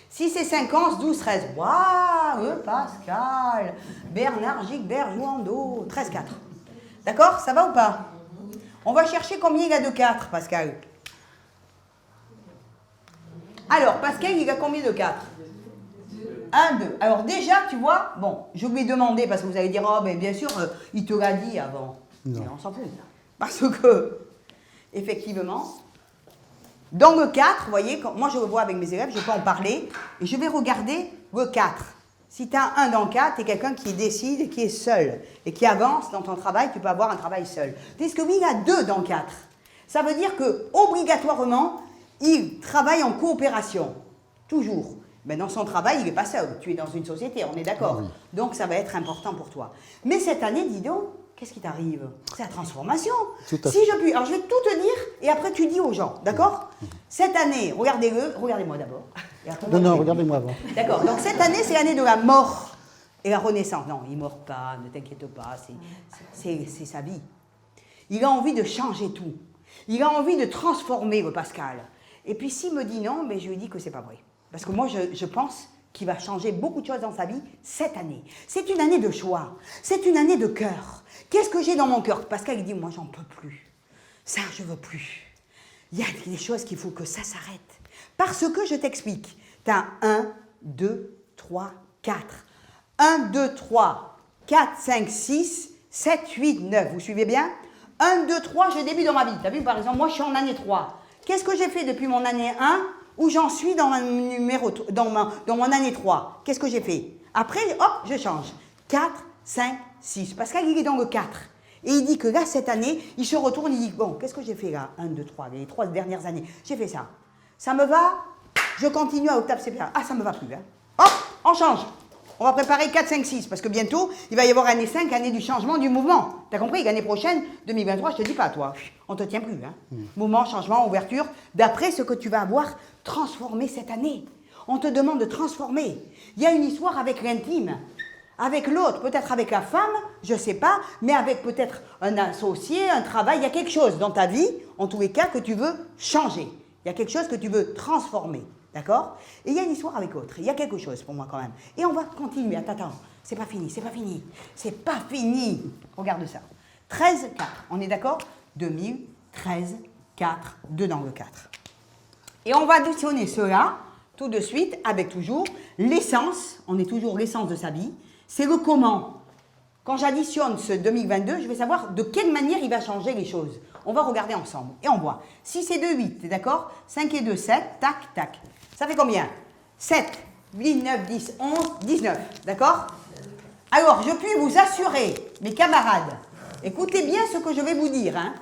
6 et 5, 11, 12, 13. Waouh, Pascal, Bernard Gilbert Jouando, 13, 4. D'accord? Ça va ou pas? On va chercher combien il a de 4, Pascal. Alors, Pascal, il a combien de 4? 1, 2. Alors déjà, tu vois, bon, je vais demander, parce que vous allez dire, oh, ben bien sûr, il te l'a dit avant. Non. Mais on s'en fout. Parce que, effectivement, dans le 4, vous voyez, moi je le vois avec mes élèves, je peux en parler, et je vais regarder le 4. Si tu as un dans le 4, tu es quelqu'un qui décide et qui est seul, et qui avance dans ton travail, tu peux avoir un travail seul. Tandis que lui, il a 2 dans le 4. Ça veut dire que, obligatoirement, il travaille en coopération. Toujours. Mais dans son travail, il n'est pas seul. Tu es dans une société, on est d'accord. Oui. Donc ça va être important pour toi. Mais cette année, dis donc, qu'est-ce qui t'arrive? C'est la transformation. Tout à Si je puis, alors je vais tout te dire et après tu dis aux gens, d'accord? Cette année, regardez-le, regardez-moi d'abord. Et après, moi, Non, je vais regardez-moi avant. dire. D'accord, donc cette année, c'est l'année de la mort et la renaissance. Non, il ne meurt pas, ne t'inquiète pas, c'est sa vie. Il a envie de changer tout. Il a envie de transformer le Pascal. Et puis s'il me dit non, mais je lui dis que c'est pas vrai. Parce que moi, je pense qu'il va changer beaucoup de choses dans sa vie cette année. C'est une année de choix. C'est une année de cœur. Qu'est-ce que j'ai dans mon cœur? Pascal, il dit, moi, j'en peux plus. Ça, je veux plus. Il y a des choses qu'il faut que ça s'arrête. Parce que je t'explique. Tu as 1, 2, 3, 4. 1, 2, 3, 4, 5, 6, 7, 8, 9. Vous suivez bien? 1, 2, 3, je débute dans ma vie. Tu as vu, par exemple, moi, je suis en année 3. Qu'est-ce que j'ai fait depuis mon année 1 où j'en suis dans mon année 3? Qu'est-ce que j'ai fait? Après, hop, je change. 4, 5, 6. Pascal, il est dans le 4. Et il dit que là, cette année, il se retourne, il dit, bon, qu'est-ce que j'ai fait là? 1, 2, 3, les 3 dernières années. J'ai fait ça. Ça me va? Je continue à octave CPA. Ah, ça me va plus, hein? Hop, on change. On va préparer 4, 5, 6, parce que bientôt, il va y avoir année 5, année du changement, du mouvement. T'as compris? L'année prochaine, 2023, je te dis pas, toi, on te tient plus, hein? Mouvement, changement, ouverture, d'après ce que tu vas avoir transformé cette année. On te demande de transformer. Il y a une histoire avec l'intime, avec l'autre, peut-être avec la femme, je sais pas, mais avec peut-être un associé, un travail, il y a quelque chose dans ta vie, en tous les cas, que tu veux changer. Il y a quelque chose que tu veux transformer. D'accord? Et il y a une histoire avec l'autre. Il y a quelque chose pour moi quand même. Et on va continuer. Attends. C'est pas fini, c'est pas fini. C'est pas fini. Regarde ça. 13, 4. On est d'accord? 2013, 4, 2 dans le 4. Et on va additionner cela tout de suite avec toujours l'essence. On est toujours l'essence de sa vie. C'est le comment. Quand j'additionne ce 2022, je vais savoir de quelle manière il va changer les choses. On va regarder ensemble. Et on voit. 6 et 2, 8. T'es d'accord? 5 et 2, 7. Tac, tac. Ça fait combien? 7, 8, 9, 10, 11, 19. D'accord? Alors, je puis vous assurer, mes camarades, écoutez bien ce que je vais vous dire. Hein.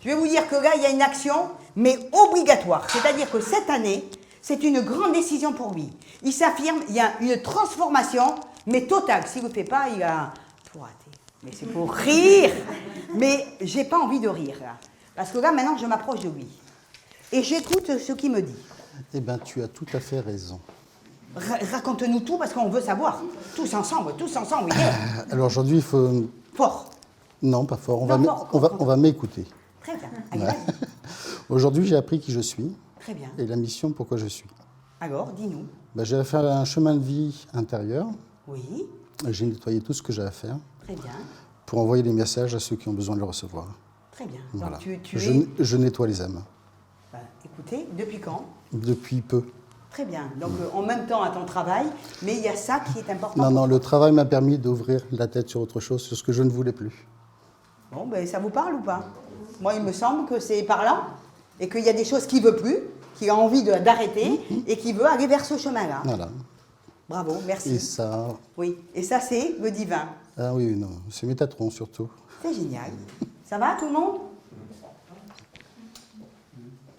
Je vais vous dire que là, il y a une action, mais obligatoire. C'est-à-dire que cette année, c'est une grande décision pour lui. Il s'affirme, il y a une transformation, mais totale. S'il ne le fait pas, il a tout raté. Mais c'est pour rire. Mais j'ai pas envie de rire, là. Parce que là, maintenant, je m'approche de lui. Et j'écoute ce qu'il me dit. Eh bien, tu as tout à fait raison. Raconte-nous tout, parce qu'on veut savoir. Tous ensemble, oui. Alors aujourd'hui, il faut... Fort. Non, pas fort. Non, fort. On va m'écouter. Très bien. Allez, vas-y. Aujourd'hui, j'ai appris qui je suis Très bien. et la mission pourquoi je suis. Alors, dis-nous. J'ai fait un chemin de vie intérieur. Oui, J'ai nettoyé tout ce que j'ai à faire très bien. pour envoyer des messages à ceux qui ont besoin de le recevoir. Très bien. Voilà. Donc, tu je, es... je nettoie les âmes. Écoutez, depuis quand? Depuis peu. Très bien. Donc, en même temps à ton travail, mais il y a ça qui est important. Non, le travail m'a permis d'ouvrir la tête sur autre chose, sur ce que je ne voulais plus. Bon, ben, ça vous parle ou pas? Moi, il me semble que c'est parlant et qu'il y a des choses qu'il ne veut plus, qu'il a envie d'arrêter et qu'il veut aller vers ce chemin-là. Voilà. Bravo, merci. Et ça... Oui, et ça, c'est le divin. Ah oui, non, c'est Métatron surtout. C'est génial. Ça va, tout le monde?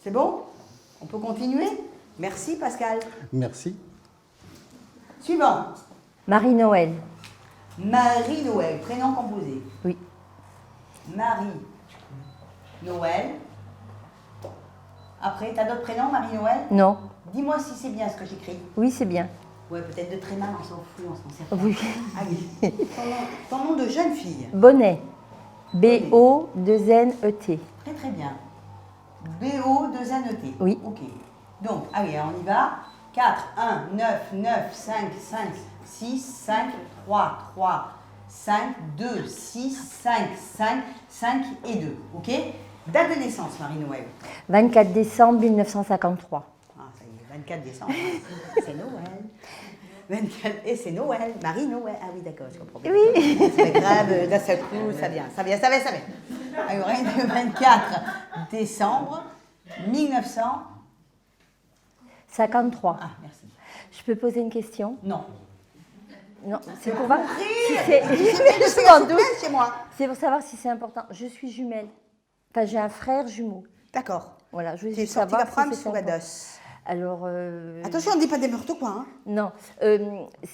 C'est bon? On peut continuer? Merci, Pascal. Merci. Suivant. Marie-Noël. Marie-Noël, prénom composé. Oui. Marie-Noël. Après, t'as d'autres prénoms, Marie-Noël? Non. Dis-moi si c'est bien ce que j'écris. Oui, c'est bien. Ouais, peut-être de très mal, on s'en fout, on s'en sert pas. Oui. Allez. Ton nom de jeune fille. Bonnet. B-O-2-N-E-T. Très très bien. B-O-2-N-E-T. Oui. Ok. Donc, allez, on y va. 4, 1, 9, 9, 5, 5, 6, 5, 3, 3, 5, 2, 6, 5, 5, 5 et 2. Ok? Date de naissance, Marie-Noël. 24 décembre 1953. Ah, ça y est, 24 décembre. C'est Noël. 24, et c'est Noël. Marie-Noël. Ah oui, d'accord, je comprends. Oui. C'est pas grave, d'un seul coup, ça vient. Alors, 24 décembre 1900. 53. Ah, merci. Je peux poser une question? Non. Non, c'est pour voir si C'est je la m'en doute. souplesse chez moi. C'est pour savoir si c'est important. Je suis jumelle. Enfin, j'ai un frère jumeau. D'accord. Voilà, je voulais Tu es juste sorti savoir la femme si sous c'est la important. DOS. Alors, Attention, on ne dit pas n'importe quoi. Hein. non.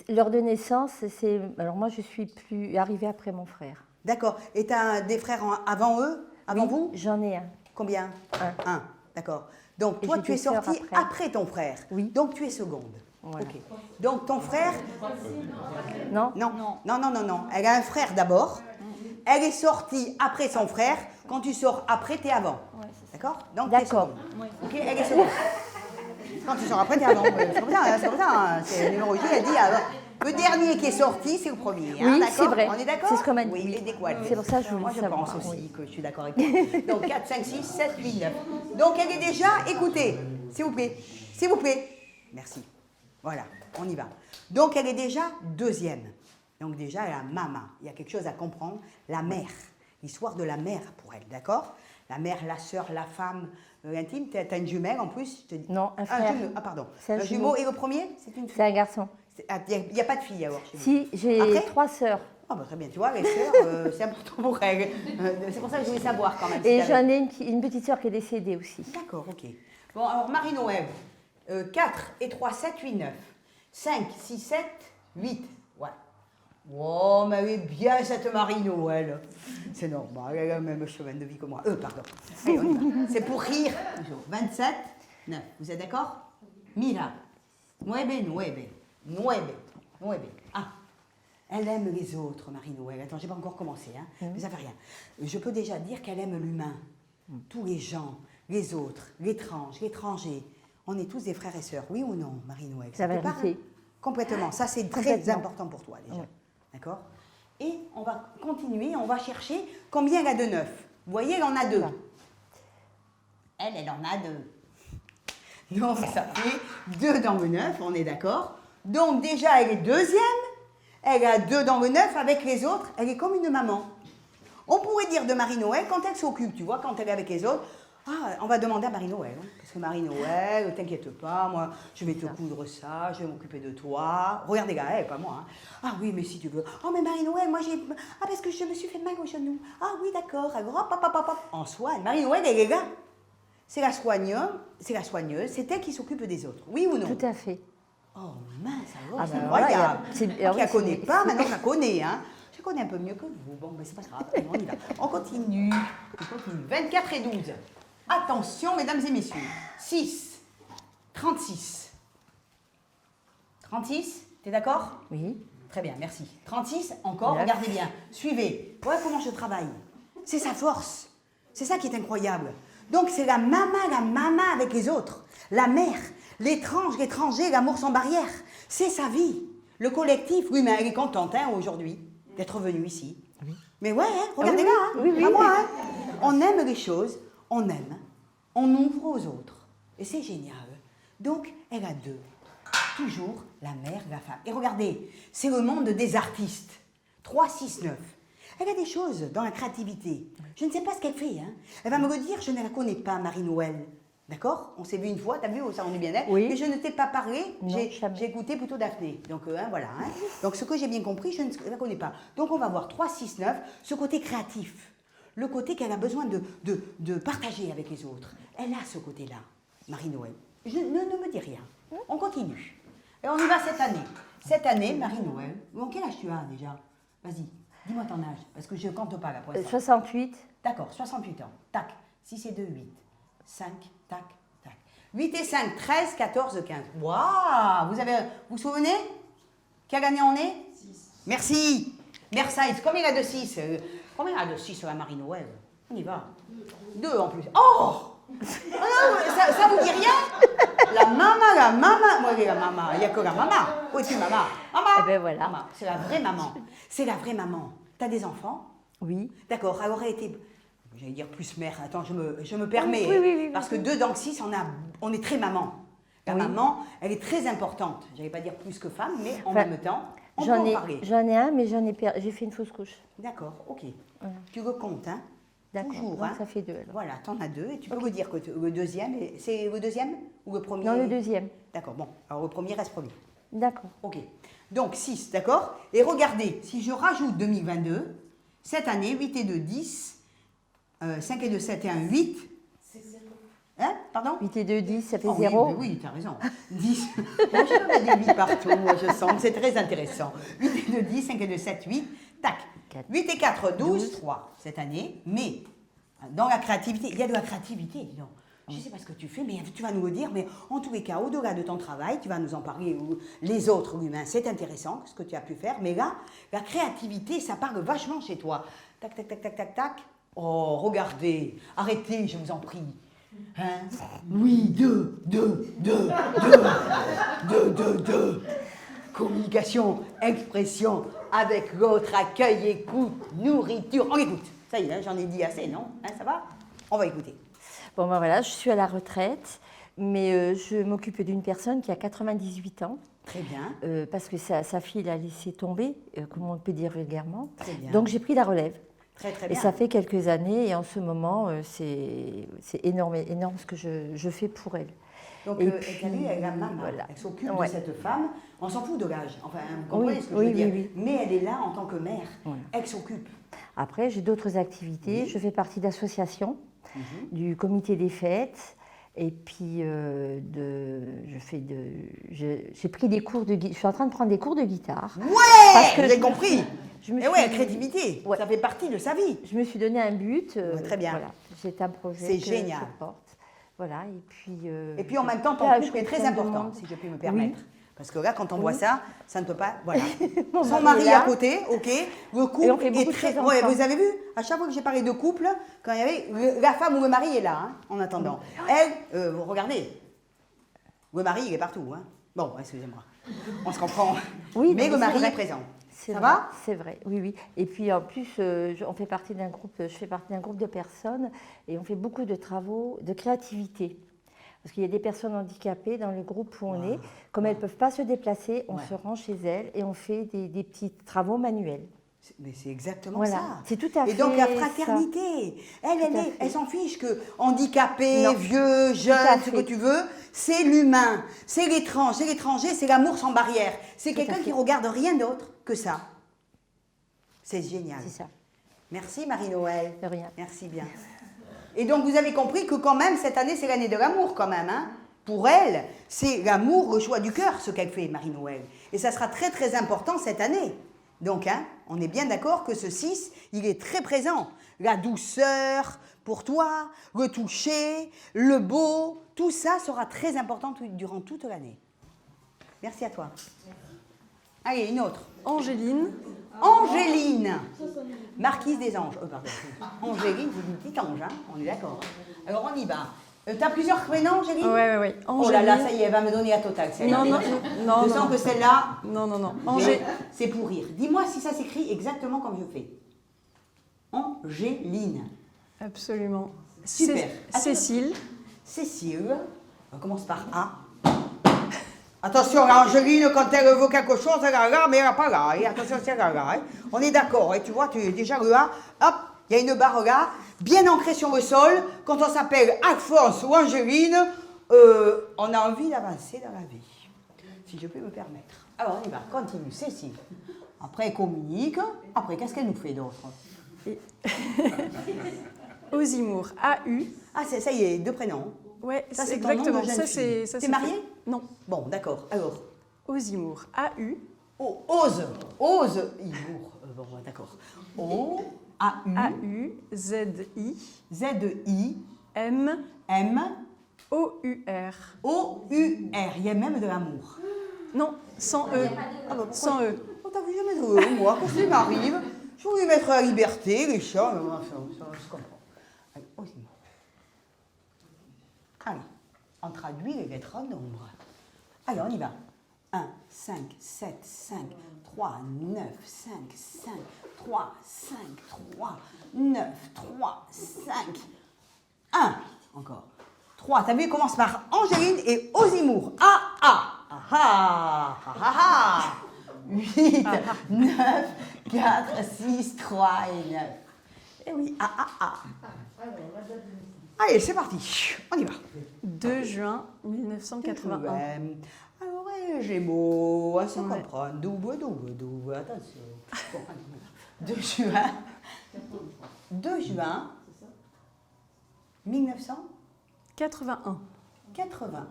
L'heure de naissance, c'est... Alors moi, je suis plus arrivée après mon frère. D'accord. Et tu as des frères avant eux? Avant Oui, vous? J'en ai un. Combien? Un. D'accord. Donc, Et toi, j'ai tu es des sœurs sortie après. après ton frère. Oui. Donc, tu es seconde. Voilà. Ok. Donc, ton frère... Non? Non. Elle a un frère d'abord. Elle est sortie après son frère. Quand tu sors après, tu es avant. D'accord? Donc, tu es D'accord. seconde. Ok, elle est seconde. Quand tu sors après, tu es avant. C'est comme ça, hein, c'est comme ça. Hein. C'est la numérologie, elle dit... le dernier qui est sorti, c'est le premier. Hein, Oui, d'accord? c'est vrai. On est d'accord? C'est ce qu'on m'a dit. Oui, les décoiles. C'est pour ça que je voulais Moi, je savoir. pense aussi Oui. que je suis d'accord avec toi. Donc, 4, 5, 6, 7, 8, 9. Donc, elle est déjà... Écoutez, s'il vous plaît. S'il vous plaît. Merci. Voilà, on y va. Donc, elle est déjà deuxième. Donc, déjà, elle a maman. Il y a quelque chose à comprendre. La mère. L'histoire de la mère pour elle, d'accord? La mère, la sœur, la femme intime. Tu as une jumelle en plus, je te dis. Non, un frère. Ah, pardon. C'est un Un jumeau. jumeau. Et le premier, c'est une fille. C'est un garçon. Il n'y a pas de fille alors chez vous. Si, j'ai Après 3 sœurs. Ah bah, très bien, tu vois, les sœurs, c'est important pour elles. C'est pour ça que je voulais savoir quand même. si Et t'avais- j'en ai une petite sœur qui est décédée aussi. D'accord, ok. Bon, alors Marie-Noël, 4 et 3, 7, 8, 9. 5, 6, 7, 8. Ouais. Oh, mais elle est bien cette Marie-Noël. C'est normal, elle a le même chemin de vie que moi. Pardon. Allez, on y va. C'est pour rire. Toujours. 27, 9. Vous êtes d'accord? Mira. 9, 9. Ah. Elle aime les autres, Marie-Noël. Attends, j'ai pas encore commencé, hein. Mais ça fait rien. Je peux déjà dire qu'elle aime l'humain. Tous les gens, les autres, l'étrange, l'étranger. On est tous des frères et sœurs, oui ou non, Marie-Noël? La te parle? vérité. Complètement. Ça, c'est très Complètement. important pour toi, déjà. Oui. D'accord? Et on va continuer, on va chercher combien elle a de 9. Vous voyez, elle en a 2. Voilà. Elle en a 2. Donc, ça fait 2 dans le 9, on est d'accord? Donc, déjà, elle est deuxième. Elle a 2 dans le 9 avec les autres. Elle est comme une maman. On pourrait dire de Marie-Noël, quand elle s'occupe, tu vois, quand elle est avec les autres, Ah, on va demander à Marie-Noël, hein, parce que Marie-Noël, t'inquiète pas, moi, je vais te coudre ça, je vais m'occuper de toi. Regardez, gars, pas moi. Hein. Ah oui, mais si tu veux. Oh, mais Marie-Noël, moi, j'ai... Ah, parce que je me suis fait mal au genou. Ah oui, d'accord. Alors, hop, hop, hop, hop. En soigne. Marie-Noël, les gars, c'est la soigneuse, c'est elle qui s'occupe des autres. Oui ou non? Tout à fait. Oh, mince, alors, Ah c'est ben incroyable. voilà, c'est- Moi qui alors la oui, connais c'est- pas, maintenant je la connais, hein. Je connais un peu mieux que vous. Bon, mais c'est pas grave, allez, on y va. On continue. 24 et 12. Attention, mesdames et messieurs. 6, 36. 36, t'es d'accord? Oui. Très bien, merci. 36, encore, Neuf. regardez bien. Suivez. Voilà comment je travaille. C'est sa force. C'est ça qui est incroyable. Donc c'est la maman avec les autres. La mère, l'étranger, l'amour sans barrière. C'est sa vie. Le collectif, oui, mais elle est contente hein, aujourd'hui d'être venue ici. Mais ouais, hein, regardez-la, hein, oui, oui. à moi. Hein. On aime les choses, on aime, on ouvre aux autres. Et c'est génial. Donc, elle a deux. Toujours la mère, la femme. Et regardez, c'est le monde des artistes. 3, 6, 9. Elle a des choses dans la créativité. Je ne sais pas ce qu'elle fait. Hein. Elle va me le dire, je ne la connais pas, Marie-Noël. D'accord? On s'est vu une fois, t'as vu, au salon du bien-être. Oui. Mais je ne t'ai pas parlé, Non, jamais. j'ai écouté plutôt Daphné. Donc, voilà. Hein. Donc, ce que j'ai bien compris, je ne la connais pas. Donc, on va voir 3, 6, 9, ce côté créatif. Le côté qu'elle a besoin de partager avec les autres. Elle a ce côté-là, Marie-Noël. Ne me dis rien. On continue. Et on y va cette année. Cette année, Marie-Noël. Bon, quel âge tu as déjà? Vas-y, dis-moi ton âge, parce que je ne compte pas là pour l'instant. 68. D'accord, 68 ans. Tac. 6 et 2, 8. 5, tac, tac. 8 et 5, 13, 14, 15. Waouh! Vous vous souvenez? Quelle année on est? 6. Merci. Mercedes, combien il y a de 6? Combien il y a de 6 sur la Marie-Noël? On y va. 2 en plus. Oh! Ah, ça vous dit rien? La maman. Moi, la maman. Il n'y a que la maman. Où es-tu, maman? Maman. Eh ben voilà. Maman. C'est la vraie maman. C'est la vraie maman. T'as des enfants? Oui. D'accord. Alors, elle était... J'allais dire plus mère. Attends, je me permets. Oui, parce que 2 dans le 6, on est très maman. La Oui. maman, elle est très importante. J'allais pas dire plus que femme, mais en Enfin, même temps, on peut en parler. J'en ai un, mais j'ai fait une fausse couche. D'accord, ok. Voilà. Tu le comptes, hein? D'accord. Toujours, Donc hein? ça fait 2 alors. Voilà, t'en as 2 et tu peux me dire que le deuxième, c'est le deuxième ou le premier? Non, le deuxième. D'accord, bon. Alors le premier reste premier. D'accord. Ok. Donc 6, d'accord? Et regardez, si je rajoute 2022, cette année, 8 et 2, 10, 5 et 2, 7 et 1, 8. C'est 0. Hein? Pardon? 8 et 2, 10, ça fait Oh 0. Oui, tu as raison. 10. Bon, je peux mettre des 8 partout, je sens. C'est très intéressant. 8 et 2, 10, 5 et 2, 7, 8. Tac. 8 et 4, 12, 3 cette année. Mais dans la créativité, il y a de la créativité, dis donc. Je ne sais pas ce que tu fais, mais tu vas nous le dire. Mais en tous les cas, au-delà de ton travail, tu vas nous en parler. Les autres humains, c'est intéressant ce que tu as pu faire. Mais là, la créativité, ça parle vachement chez toi. Tac, tac, tac, tac, tac, tac. Oh, regardez. Arrêtez, je vous en prie. Hein? Oui, 2. Communication, expression avec l'autre, accueil, écoute, nourriture. On écoute. Ça y est, hein, j'en ai dit assez, non? Hein, ça va? On va écouter. Bon, ben voilà, je suis à la retraite, mais je m'occupe d'une personne qui a 98 ans. Très bien. Parce que sa fille l'a laissé tomber, comme on peut dire vulgairement. Très bien. Donc j'ai pris la relève. Très, très Et bien. ça fait quelques années, et en ce moment, c'est énorme ce que je fais pour elle. Donc, et t'as vu, elle est la maman. voilà. Elle s'occupe Ouais. de cette femme. On s'en fout de l'âge. Enfin, vous comprenez Oui, ce que oui, je veux dire. oui. Mais elle est là en tant que mère. Voilà. Elle s'occupe. Après, j'ai d'autres activités. Oui. Je fais partie d'associations, du comité des fêtes. Et puis, j'ai pris des cours de guitare. Je suis en train de prendre des cours de guitare. Ouais! Parce que Vous avez compris. je me Et ouais, la suis- créativité. Ouais. Ça fait partie de sa vie. Je me suis donné un but. Ouais, très bien. Voilà. C'est un projet C'est que génial. je porte. Voilà. Et puis en même temps, ton là, couple je est très plein de important, monde. si je puis me permettre. Parce que là, quand on voit Oui. ça, ça ne peut pas. Voilà. Mon Son mari mari est là. à côté, ok. Le couple Et on fait beaucoup est de très. choses Ouais, ensemble. vous avez vu, à chaque fois que j'ai parlé de couple, quand il y avait la femme ou le mari est là, hein, en attendant. Elle, vous regardez, le mari il est partout, hein. Bon, excusez-moi, on se comprend. Oui, mais non, le mais mari c'est vrai. est présent. C'est Ça vrai, va? C'est vrai, oui, oui. Et puis en plus, on fait partie d'un groupe, je fais partie d'un groupe de personnes et on fait beaucoup de travaux de créativité. Parce qu'il y a des personnes handicapées dans le groupe où on est. Comme elles ne peuvent pas se déplacer, on Ouais. se rend chez elles et on fait des petits travaux manuels. Mais c'est exactement Voilà, ça. c'est tout à fait Et donc la ça. fraternité, Tout à fait. elle s'en fiche que handicapé, Non. vieux, à jeune, ce que fait. tu veux, c'est l'humain, c'est l'étranger, c'est l'amour sans barrière. C'est Tout à quelqu'un fait. qui regarde rien d'autre que ça. C'est génial. C'est ça, Merci Marie-Noël. de rien. Merci bien. Et donc vous avez compris que quand même, cette année, c'est l'année de l'amour quand même. Hein. Pour elle, c'est l'amour, le choix du cœur, ce qu'elle fait, Marie-Noël. Et ça sera très très important cette année. Donc, hein, on est bien d'accord que ce 6, il est très présent. La douceur pour toi, le toucher, le beau, tout ça sera très important durant toute l'année. Merci à toi. Allez, une autre. Angéline. Angéline, marquise des anges. Pardon. Angéline, c'est une petite ange, hein, on est d'accord. Alors on y va. T'as plusieurs prénoms, Angéline? Oui. Oh là là, ça y est, elle va me donner la totale. Celle-là. Non, Je sens que celle-là, Non. c'est pour rire. Dis-moi si ça s'écrit exactement comme je fais. Angéline. Absolument. Super. Cécile. Cécile. On commence par A. Attention, Angéline, quand elle veut quelque chose, elle a là, mais elle n'a pas là. Et attention, c'est là. Hein. On est d'accord. Et tu vois, tu es déjà le A. Hop, il y a une barre là, bien ancrée sur le sol. Quand on s'appelle Alphonse ou Angéline, on a envie d'avancer dans la vie. Si je peux me permettre. Alors, on y va. Continue. Cécile. Après, elle communique. Après, qu'est-ce qu'elle nous fait d'autre? Osimour. AU. Ah, ça y est, deux prénoms. Ouais, Ça, c'est c'est ton nom de exactement. jeune fille. T'es mariée? Non. Bon, d'accord. Alors, Osimour. AU. ose, Ibourg. Bon, d'accord. O-A-U, AU. Z-I, M. M, OUR. O-U-R. Il y a même de l'amour. Non, sans E. Ah bah, pourquoi Sans E. Oh, t'as vu jamais de E, moi, qu'est-ce qui m'arrive? Je voulais mettre la liberté, les chats, mais enfin, ça, je comprends. Allez, Osimour. Allez, on traduit les lettres en nombre. Allez, on y va. 1, 5, 7, 5, 3, 9, 5, 5, 3, 5, 3, 9, 3, 5, 1. Encore. 3. T'as vu, il commence par Angéline et Osimour. Ah, ah, ah, ah, ah, ah, 8, 9, 4, 6, 3 et 9. Eh oui, ah, ah, ah. Allez, c'est parti. On y va. 2 juin 1981. Alors, Gémeaux, à se comprendre. Double, attention. Bon, 2 juin. 2 juin 1981. 81.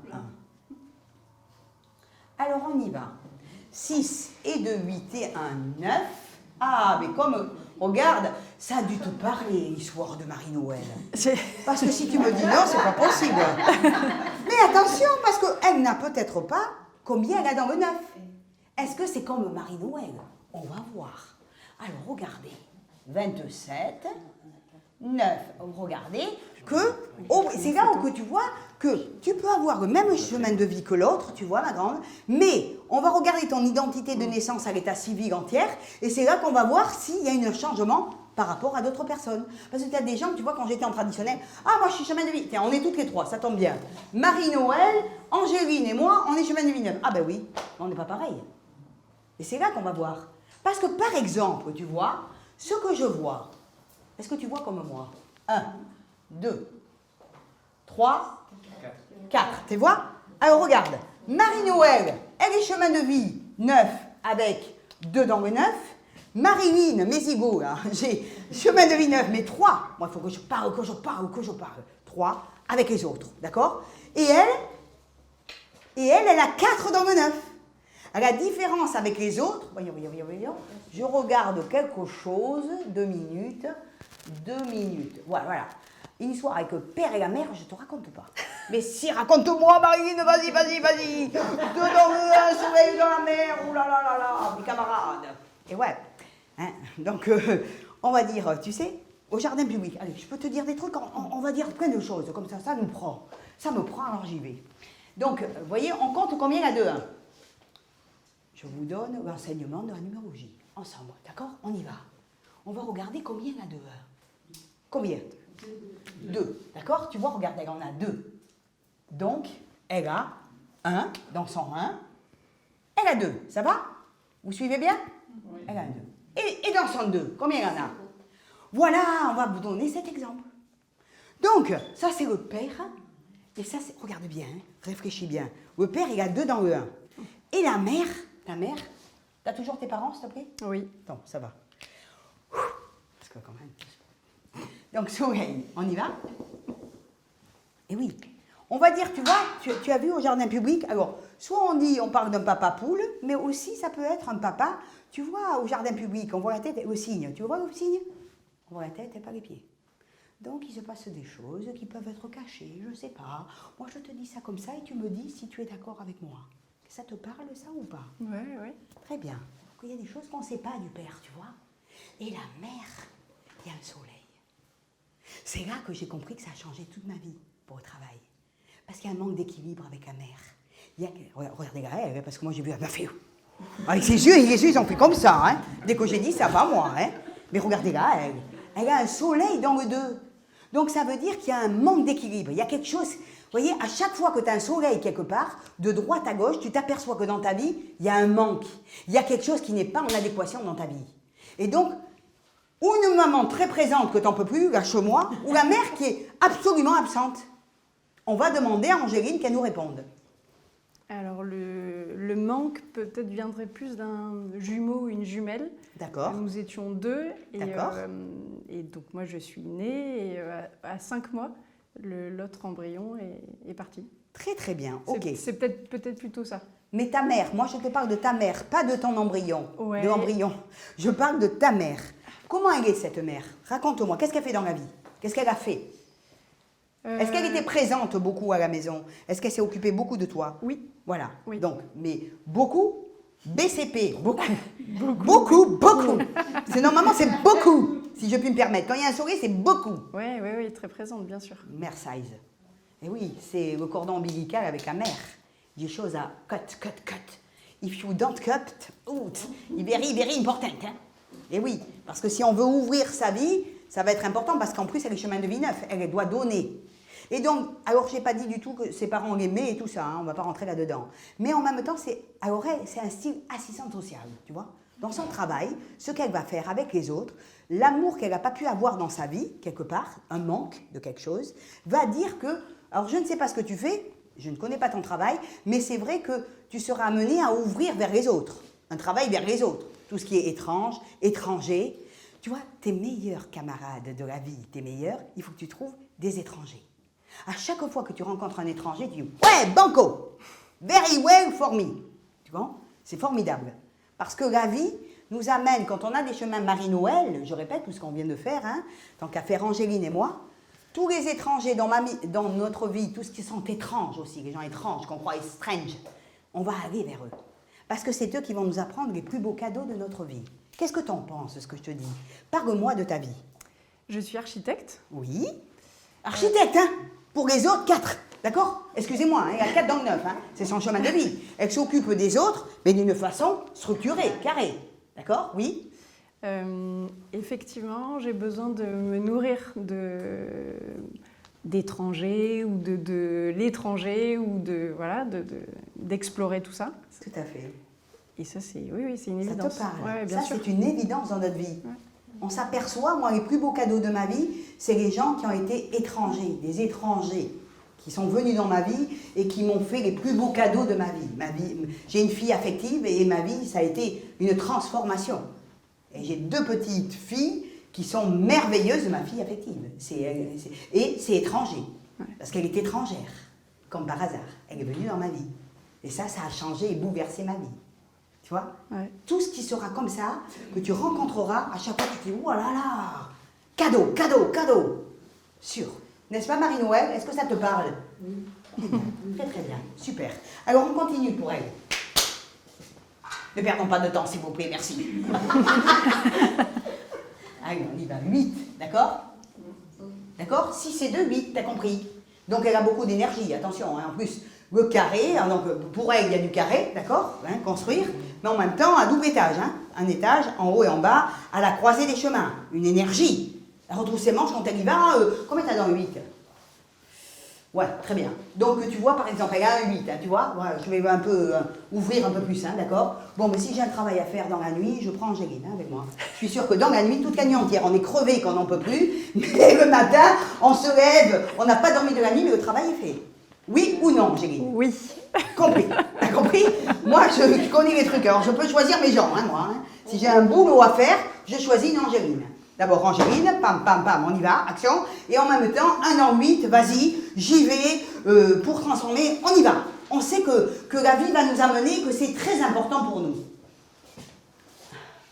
Alors, on y va. 6 et 2, 8 et 1, 9. Ah, mais comme, regarde, ça a dû te parler, l'histoire de Marie-Noël. Parce que si tu me dis non, c'est pas possible. Mais attention, parce qu'elle n'a peut-être pas combien elle a dans le 9. Est-ce que c'est comme Marie-Noël? On va voir. Alors, regardez. 27, 9. Regardez que, c'est là où que tu vois que tu peux avoir le même chemin de vie que l'autre, tu vois, ma grande, mais on va regarder ton identité de naissance à l'état civil entière, et c'est là qu'on va voir s'il y a un changement par rapport à d'autres personnes. Parce que tu as des gens, tu vois, quand j'étais en traditionnel, ah, moi je suis chemin de vie, tiens, on est toutes les trois, ça tombe bien. Marie-Noël, Angéline et moi, on est chemin de vie 9. Ah ben oui, on n'est pas pareil. Et c'est là qu'on va voir. Parce que par exemple, tu vois, ce que je vois, est-ce que tu vois comme moi? 1, 2, 3, 4. Tu vois? Alors regarde, Marie-Noël, elle est chemin de vie 9 avec 2 dans le 9. Marilyn, mes égaux, là, j'ai chemin de vie 9, mais 3. Moi, il faut que je parle. 3 avec les autres, d'accord? Et elle, elle a 4 dans le 9. À la différence avec les autres, voyons, je regarde quelque chose, 2 minutes. Voilà. Une histoire avec le père et la mère, je te raconte pas. Mais si, raconte-moi, Marine, vas-y. 2 dans le 1, soleil dans la mer, oulala, mes camarades. Et ouais, hein, donc on va dire, tu sais, au jardin public, allez, je peux te dire des trucs, on va dire plein de choses, comme ça nous prend. Ça me prend, alors j'y vais. Donc, vous voyez, on compte combien il y a de 1. Je vous donne l'enseignement de la numérologie. Ensemble, d'accord? On y va. On va regarder combien il y a de 1. Combien? 2. D'accord? Tu vois, regarde, elle en a 2. Donc, elle a 1 dans son 1. Elle a 2. Ça va? Vous suivez bien? Oui. Elle a 2. Et dans 102, combien il y en a? Voilà, on va vous donner cet exemple. Donc, ça c'est le père. Et ça, c'est, regarde bien, hein, réfléchis bien. Le père, il a 2 dans le 1. Et la mère, t'as toujours tes parents, s'il te plaît? Oui. Non, ça va. Parce que quand même. Donc, soleil, on y va? Et oui. On va dire, tu vois, tu as vu au jardin public, alors, soit on parle d'un papa poule, mais aussi ça peut être un papa, tu vois, au jardin public, on voit la tête et le cygne. Tu vois le cygne? On voit la tête et pas les pieds. Donc, il se passe des choses qui peuvent être cachées, je ne sais pas. Moi, je te dis ça comme ça et tu me dis si tu es d'accord avec moi. Ça te parle, ça, ou pas? Oui, oui. Très bien. Il y a des choses qu'on ne sait pas du père, tu vois. Et la mère, il y a le soleil. C'est là que j'ai compris que ça a changé toute ma vie pour le travail. Parce qu'il y a un manque d'équilibre avec la mère. Il y a, regardez-la, elle, parce que moi, j'ai vu, elle m'a fait... Avec ses yeux, et les yeux, ils ont fait comme ça, hein. Dès que j'ai dit, ça va, moi, hein. Mais regardez-la, elle a un soleil dans le 2. Donc ça veut dire qu'il y a un manque d'équilibre. Il y a quelque chose, vous voyez, à chaque fois que tu as un soleil quelque part, de droite à gauche, tu t'aperçois que dans ta vie, il y a un manque. Il y a quelque chose qui n'est pas en adéquation dans ta vie. Et donc, ou une maman très présente que tu n'en peux plus, lâche-moi, ou la mère qui est absolument absente. On va demander à Angéline qu'elle nous réponde. Alors, le manque peut-être viendrait plus d'un jumeau ou une jumelle. D'accord. Nous étions 2. D'accord. Et donc, moi, je suis née et à 5 mois, l'autre embryon est parti. Très très bien, ok. C'est peut-être plutôt ça. Mais ta mère, moi je te parle de ta mère, pas de ton embryon. Ouais. De l'embryon. Je parle de ta mère. Comment elle est cette mère? Raconte-moi, qu'est-ce qu'elle fait dans la vie? Qu'est-ce qu'elle a fait? Est-ce qu'elle était présente beaucoup à la maison? Est-ce qu'elle s'est occupée beaucoup de toi? Oui. Voilà. Oui. Donc, mais beaucoup, BCP, beaucoup. Beaucoup. C'est normalement, c'est beaucoup, si je puis me permettre. Quand il y a un sourire, c'est beaucoup. Oui, très présente, bien sûr. Mère size. Et oui, c'est le cordon ombilical avec la mère. Des choses à cut. If you don't cut, out. Very important. Hein? Et oui, parce que si on veut ouvrir sa vie, ça va être important parce qu'en plus, elle est chemin de vie neuf. Elle doit donner. Et donc, alors, je n'ai pas dit du tout que ses parents l'aimaient et tout ça, hein, on ne va pas rentrer là-dedans. Mais en même temps, c'est un style assistante sociale, tu vois. Dans son travail, ce qu'elle va faire avec les autres, l'amour qu'elle n'a pas pu avoir dans sa vie, quelque part, un manque de quelque chose, va dire que, alors je ne sais pas ce que tu fais, je ne connais pas ton travail, mais c'est vrai que tu seras amené à ouvrir vers les autres, un travail vers les autres, tout ce qui est étrange, étranger. Tu vois, tes meilleurs camarades de la vie, tes meilleurs, il faut que tu trouves des étrangers. À chaque fois que tu rencontres un étranger, tu dis « Ouais, banco! Very well for me !» Tu vois? C'est formidable. Parce que la vie nous amène, quand on a des chemins Marie-Noël, je répète tout ce qu'on vient de faire, hein, tant qu'à faire Angéline et moi, tous les étrangers dans notre vie, tout ce qui sont étranges aussi, les gens étranges, qu'on croit strange, on va aller vers eux. Parce que c'est eux qui vont nous apprendre les plus beaux cadeaux de notre vie. Qu'est-ce que tu en penses, ce que je te dis? Parle-moi de ta vie. Je suis architecte. Oui. Architecte, hein? Pour les autres, 4. D'accord? Excusez-moi, hein, il y a 4 dans le 9. Hein? C'est son chemin de vie. Elle s'occupe des autres, mais d'une façon structurée, carrée. D'accord? Oui? Effectivement, j'ai besoin de me nourrir d'étrangers ou de l'étranger ou d'explorer tout ça. Tout à fait. Et ça, c'est une évidence. Ça te parle. Ouais, bien ça, sûr. c'est une évidence dans notre vie. Ouais. On s'aperçoit, moi, les plus beaux cadeaux de ma vie, c'est les gens qui ont été étrangers, des étrangers qui sont venus dans ma vie et qui m'ont fait les plus beaux cadeaux de ma vie. J'ai une fille affective et ma vie, ça a été une transformation. Et j'ai 2 petites filles qui sont merveilleuses de ma fille affective. Et c'est étranger, parce qu'elle est étrangère, comme par hasard. Elle est venue dans ma vie. Et ça a changé et bouleversé ma vie. Tu vois? Ouais. Tout ce qui sera comme ça, que tu rencontreras, à chaque fois tu te dis, oh là là, cadeau. Sûr. N'est-ce pas, Marie-Noël? Est-ce que ça te parle? Oui. Très bien, super. Alors on continue pour elle. Ne perdons pas de temps, s'il vous plaît, merci. Allez, on y va, 8, d'accord? D'accord? 6 et 2, 8, t'as compris? Donc elle a beaucoup d'énergie, attention, hein, en plus. Le carré, donc pour elle, il y a du carré, d'accord, hein, construire, mais en même temps, à double étage, hein, un étage, en haut et en bas, à la croisée des chemins, une énergie. Elle retrouve ses manches quand elle y va, combien t'as dans le 8? Ouais, très bien. Donc tu vois, par exemple, elle a un 8, hein, tu vois. Voilà, je vais un peu ouvrir un peu plus, hein, d'accord. Bon, mais si j'ai un travail à faire dans la nuit, je prends Angéline hein, avec moi. Je suis sûre que dans la nuit, toute la nuit entière, on est crevé quand on n'en peut plus, mais le matin, on se lève, on n'a pas dormi de la nuit, mais le travail est fait. Oui ou non, Angéline? Oui. Compris. T'as compris? Moi, je connais les trucs. Alors, je peux choisir mes gens, hein, moi. Hein. Si j'ai un boulot à faire, je choisis une Angéline. D'abord Angéline, pam, pam, pam, on y va, action. Et en même temps, 1 an 8, vas-y, j'y vais pour transformer, on y va. On sait que la vie va nous amener, que c'est très important pour nous.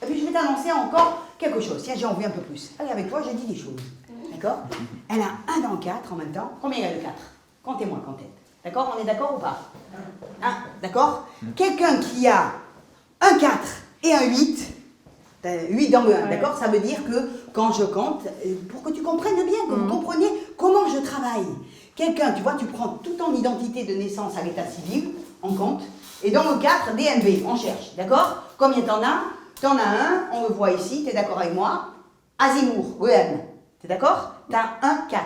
Et puis, je vais t'annoncer encore quelque chose. Tiens, j'ai envie un peu plus. Allez, avec toi, je dis des choses. D'accord? Elle a 1 an 4 en même temps. Combien elle a de 4? Comptez-moi, comptez. D'accord? On est d'accord ou pas? Hein? D'accord? Quelqu'un qui a un 4 et un 8, 8 dans le 1, Ouais. d'accord? Ça veut dire que quand je compte, pour que tu comprennes bien, que vous compreniez comment je travaille. Quelqu'un, tu vois, tu prends toute ton identité de naissance à l'état civil, on compte, et dans le 4, DNB, on cherche, d'accord? Combien t'en as? T'en as un, on le voit ici, t'es d'accord avec moi? Azimour, EM, t'es d'accord? T'as un 4,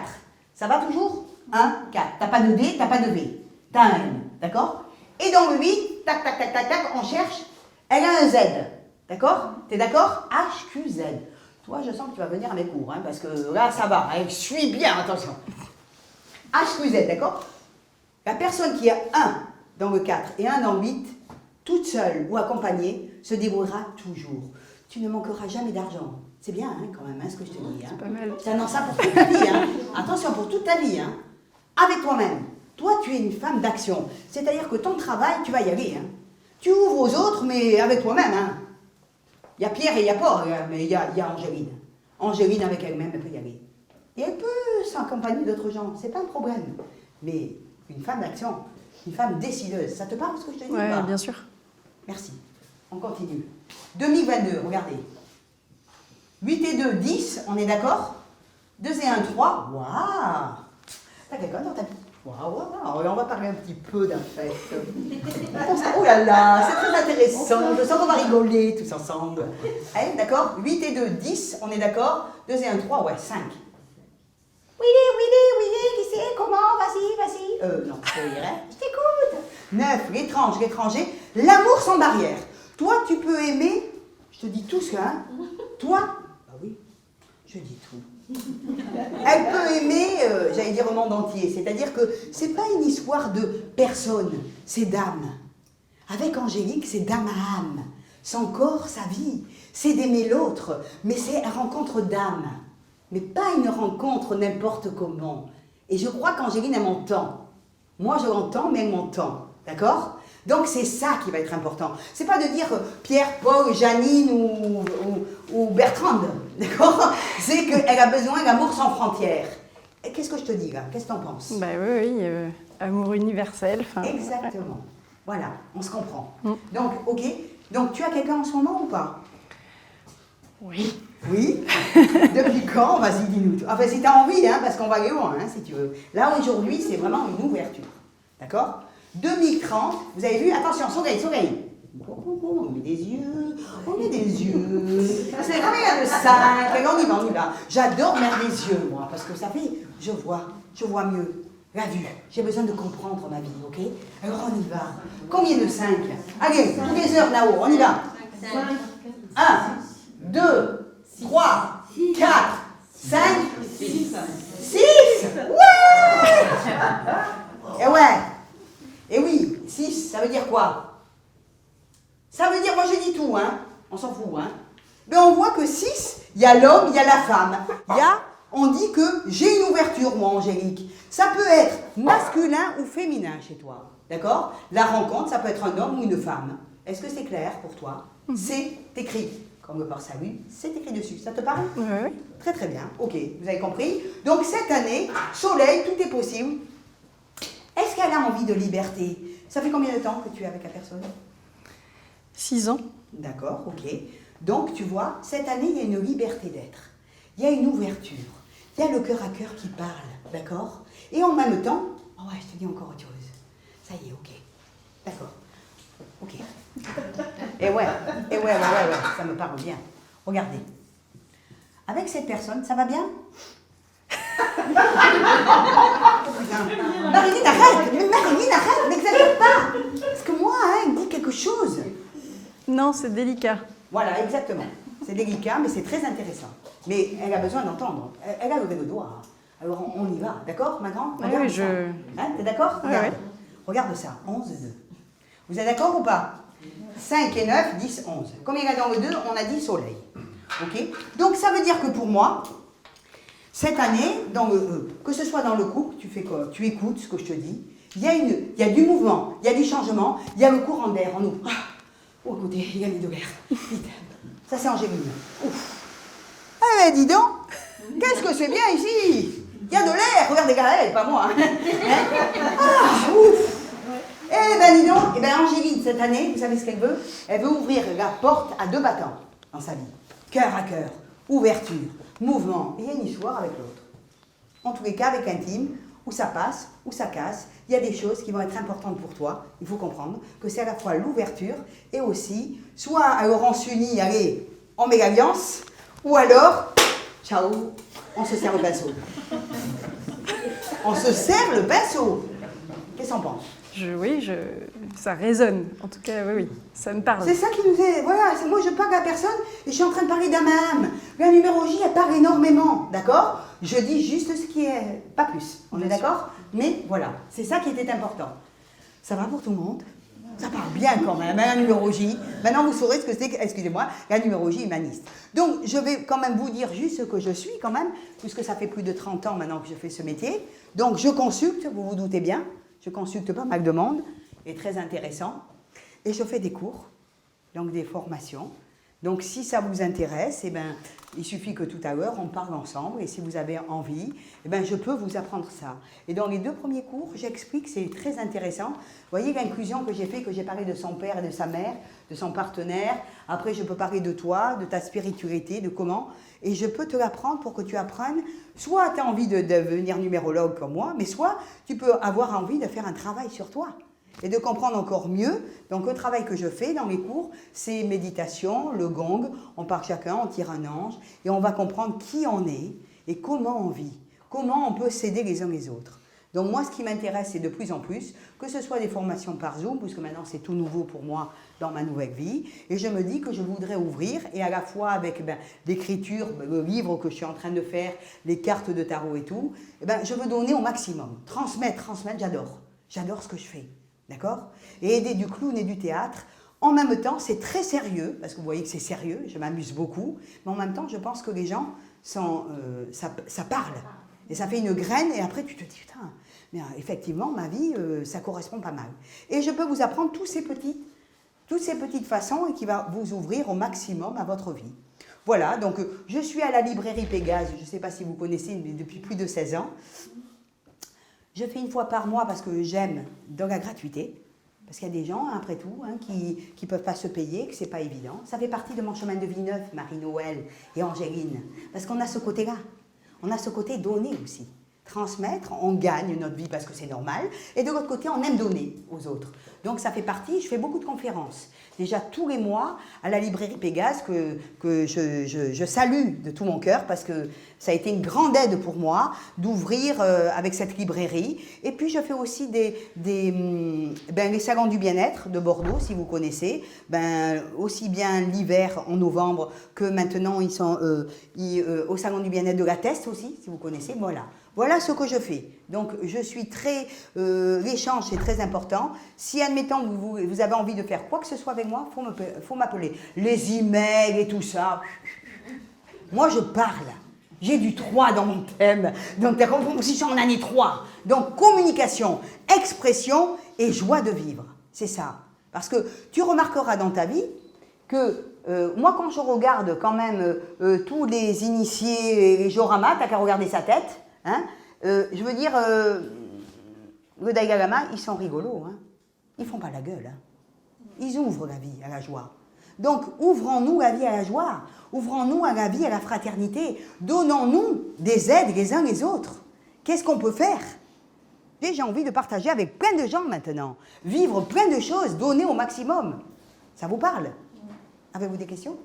ça va toujours? 1, 4, t'as pas de D, t'as pas de V, t'as un M, d'accord? Et dans le 8, tac, tac, tac, tac, tac, on cherche, elle a un Z. D'accord? T'es d'accord? HQZ. Toi, je sens que tu vas venir à mes cours, hein, parce que là, ça va. Hein, suis bien, attention. HQZ, d'accord? La personne qui a 1 dans le 4 et 1 dans le 8, toute seule ou accompagnée, se débrouillera toujours. Tu ne manqueras jamais d'argent. C'est bien, hein, quand même, hein, ce que je te dis. Hein. Pas mal. Ça annonce ça pour toute ta vie. Hein. Attention, pour toute ta vie. Hein. Avec toi-même. Toi, tu es une femme d'action. C'est-à-dire que ton travail, tu vas y aller. Hein. Tu ouvres aux autres, mais avec toi-même. Hein. Il y a Pierre et il y a Paul, mais il y a Angéline. Angéline, avec elle-même, elle peut y aller. Et elle peut s'accompagner d'autres gens, c'est pas un problème. Mais une femme d'action, une femme décideuse, ça te parle ce que je te dis ou Ouais, pas? bien sûr. Merci. On continue. 2022, regardez. 8 et 2, 10, on est d'accord? 2 et 1, 3. Waouh! T'as quelqu'un dans ta vie? Waouh, waouh, on va parler un petit peu d'affect. Oh là là, c'est très intéressant. Je sens qu'on va rigoler tous ensemble. Allez, d'accord? 8 et 2, 10, on est d'accord? 2 et 1, 3, ouais, 5. Oui, qui c'est? Comment? Vas-y. Non, c'est pas vrai. Je t'écoute. 9, l'étranger. L'amour sans barrière. Toi, tu peux aimer, je te dis tout ça, hein? Toi, bah oui, je dis tout. Elle peut aimer, j'allais dire au monde entier, c'est-à-dire que c'est pas une histoire de personne, c'est d'âme. Avec Angélique, c'est d'âme à âme. Son corps, sa vie, c'est d'aimer l'autre, mais c'est une rencontre d'âme. Mais pas une rencontre n'importe comment. Et je crois qu'Angéline, elle m'entend. Moi, je l'entends, mais elle m'entend. D'accord? Donc, c'est ça qui va être important. C'est pas de dire Pierre, Paul, Janine ou Bertrande. D'accord? C'est qu'elle a besoin d'amour sans frontières. Et qu'est-ce que je te dis, là? Qu'est-ce que t'en penses? Bah oui, amour universel. Exactement. Voilà, on se comprend. Donc, ok. Donc, tu as quelqu'un en ce moment ou pas? Oui. Oui. Depuis quand? Vas-y, dis-nous. Enfin, si tu as envie, hein, parce qu'on va aller loin, hein, si tu veux. Là, aujourd'hui, c'est vraiment une ouverture. D'accord? 2030, vous avez vu? Attention, soleil. On met des yeux. C'est quand même le 5. On y va. J'adore mettre les yeux, moi, parce que ça fait, je vois mieux. La vue. J'ai besoin de comprendre ma vie, ok? Alors, on y va. Combien de 5? Allez, toutes les heures là-haut, on y va. 1, 2, 3, 4, 5, 6. Ouais! Et oui, 6, ça veut dire quoi? Ça veut dire, moi je dis tout, hein. On s'en fout, hein. Mais on voit que 6, il y a l'homme, il y a la femme. On dit que j'ai une ouverture, moi, Angélique. Ça peut être masculin ou féminin chez toi. D'accord? La rencontre, ça peut être un homme ou une femme. Est-ce que c'est clair pour toi? C'est écrit. Comme par salut, c'est écrit dessus. Ça te parle? Oui. Très très bien. Ok, vous avez compris? Donc cette année, soleil, tout est possible. Est-ce qu'elle a envie de liberté? Ça fait combien de temps que tu es avec la personne? 6 ans. D'accord, ok. Donc tu vois, cette année, il y a une liberté d'être. Il y a une ouverture. Il y a le cœur à cœur qui parle, d'accord? Et en même temps, oh ouais, je te dis encore autre chose. Ça y est, ok. D'accord. Ok. Et ouais, ça me parle bien. Regardez. Avec cette personne, ça va bien? Marilyn, arrête! Mais Marilyn, arrête! N'exagère pas! Parce que moi, il me dit quelque chose. Non, c'est délicat. Voilà, exactement. C'est délicat, mais c'est très intéressant. Mais elle a besoin d'entendre. Elle a levé le doigt. Alors on y va, d'accord maintenant? Oui, Regarde oui, ça. je... Hein, t'es d'accord? Oui, Regarde. oui. Regarde ça, 11, 2. Vous êtes d'accord ou pas? 5 et 9, 10, 11. Comme il y a dans le 2, on a dit soleil. Ok? Donc ça veut dire que pour moi, cette année, que ce soit dans le couple, tu fais quoi? Tu écoutes ce que je te dis. Il y a du mouvement, il y a du changement, il y a le courant d'air en nous. Ah, oh, écoutez, il y a les de l'air. Vite. Ça, c'est Angéline. Ouf. Eh ben, dis donc, qu'est-ce que c'est bien ici? Il y a de l'air. Regardez Gaëlle, pas moi. Ah, ouf. Eh ben, dis donc, Angéline, cette année, vous savez ce qu'elle veut? Elle veut ouvrir la porte à 2 battants dans sa vie. Cœur à cœur, ouverture, mouvement. Et il y a une histoire avec l'autre. En tous les cas, avec un team, où ça passe, où ça casse, il y a des choses qui vont être importantes pour toi. Il faut comprendre que c'est à la fois l'ouverture et aussi, soit alors on s'unit, allez, on met l'alliance, ou alors, ciao, on se sert le pinceau. On se sert le pinceau. Qu'est-ce qu'on pense? Ça résonne. En tout cas, oui, ça me parle. C'est ça qui nous est... Voilà, moi je parle à personne et je suis en train de parler d'un âme. La numérologie, elle parle énormément, d'accord? Je dis juste ce qui est... Pas plus, on est d'accord? Mais voilà, c'est ça qui était important. Ça va pour tout le monde? Ça parle bien quand même, hein, la numérologie. Maintenant, vous saurez ce que c'est, excusez-moi, la numérologie humaniste. Donc, je vais quand même vous dire juste ce que je suis quand même, puisque ça fait plus de 30 ans maintenant que je fais ce métier. Donc, je consulte, vous vous doutez bien, je consulte pas mal de monde, et très intéressant. Et je fais des cours, donc des formations. Donc, si ça vous intéresse, il suffit que tout à l'heure, on parle ensemble. Et si vous avez envie, je peux vous apprendre ça. Et dans les 2 premiers cours, j'explique, c'est très intéressant. Vous voyez l'inclusion que j'ai fait, que j'ai parlé de son père et de sa mère, de son partenaire. Après, je peux parler de toi, de ta spiritualité, de comment. Et je peux te l'apprendre pour que tu apprennes. Soit tu as envie de devenir numérologue comme moi, mais soit tu peux avoir envie de faire un travail sur toi. Et de comprendre encore mieux. Donc le travail que je fais dans les cours, c'est méditation, le gong, on part chacun, on tire un ange, et on va comprendre qui on est et comment on vit, comment on peut s'aider les uns les autres. Donc moi, ce qui m'intéresse, c'est de plus en plus, que ce soit des formations par Zoom, puisque maintenant c'est tout nouveau pour moi dans ma nouvelle vie, et je me dis que je voudrais ouvrir, et à la fois avec l'écriture, le livre que je suis en train de faire, les cartes de tarot et tout, je veux donner au maximum. Transmettre, j'adore. J'adore ce que je fais. D'accord? Et aider du clown et du théâtre. En même temps, c'est très sérieux, parce que vous voyez que c'est sérieux, je m'amuse beaucoup, mais en même temps, je pense que les gens, ça parle. Et ça fait une graine, et après, tu te dis, putain, mais effectivement, ma vie, ça correspond pas mal. Et je peux vous apprendre toutes ces petites façons et qui va vous ouvrir au maximum à votre vie. Voilà, donc je suis à la librairie Pégase, je ne sais pas si vous connaissez, mais depuis plus de 16 ans. Je fais 1 fois par mois parce que j'aime dans la gratuité. Parce qu'il y a des gens, après tout, qui ne peuvent pas se payer, que ce n'est pas évident. Ça fait partie de mon chemin de vie neuf, Marie-Noël et Angéline. Parce qu'on a ce côté-là. On a ce côté donner aussi. Transmettre, on gagne notre vie parce que c'est normal. Et de l'autre côté, on aime donner aux autres. Donc ça fait partie, je fais beaucoup de conférences. Déjà tous les mois à la librairie Pégase que je salue de tout mon cœur parce que ça a été une grande aide pour moi d'ouvrir avec cette librairie. Et puis je fais aussi les salons du bien-être de Bordeaux, si vous connaissez. Aussi bien l'hiver en novembre que maintenant ils sont au salon du bien-être de la Teste aussi, si vous connaissez. Voilà ce que je fais. Donc, je suis très... l'échange, c'est très important. Si, admettons, vous avez envie de faire quoi que ce soit avec moi, il faut m'appeler. Les emails et tout ça. Moi, je parle. J'ai du 3 dans mon thème. Donc, tu as compris, aussi, je suis en année 3. Donc, communication, expression et joie de vivre. C'est ça. Parce que tu remarqueras dans ta vie que moi, quand je regarde quand même tous les initiés, les Jorama, tu n'as qu'à regarder sa tête. Je veux dire, le Dalai Lama, ils sont rigolos. Ils font pas la gueule. Ils ouvrent la vie à la joie. Donc, ouvrons-nous la vie à la joie. Ouvrons-nous à la vie à la fraternité. Donnons-nous des aides les uns les autres. Qu'est-ce qu'on peut faire? J'ai envie de partager avec plein de gens maintenant. Vivre plein de choses, donner au maximum. Ça vous parle? Avez-vous des questions?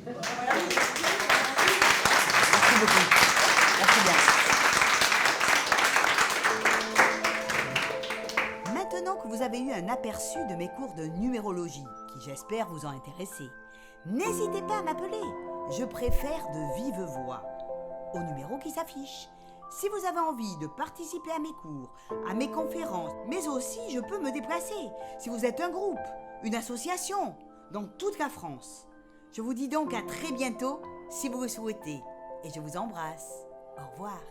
Merci beaucoup. Merci bien. que vous avez eu un aperçu de mes cours de numérologie, qui j'espère vous ont intéressé. N'hésitez pas à m'appeler, je préfère de vive voix, au numéro qui s'affiche. Si vous avez envie de participer à mes cours, à mes conférences, mais aussi je peux me déplacer, si vous êtes un groupe, une association, dans toute la France. Je vous dis donc à très bientôt, si vous le souhaitez, et je vous embrasse. Au revoir.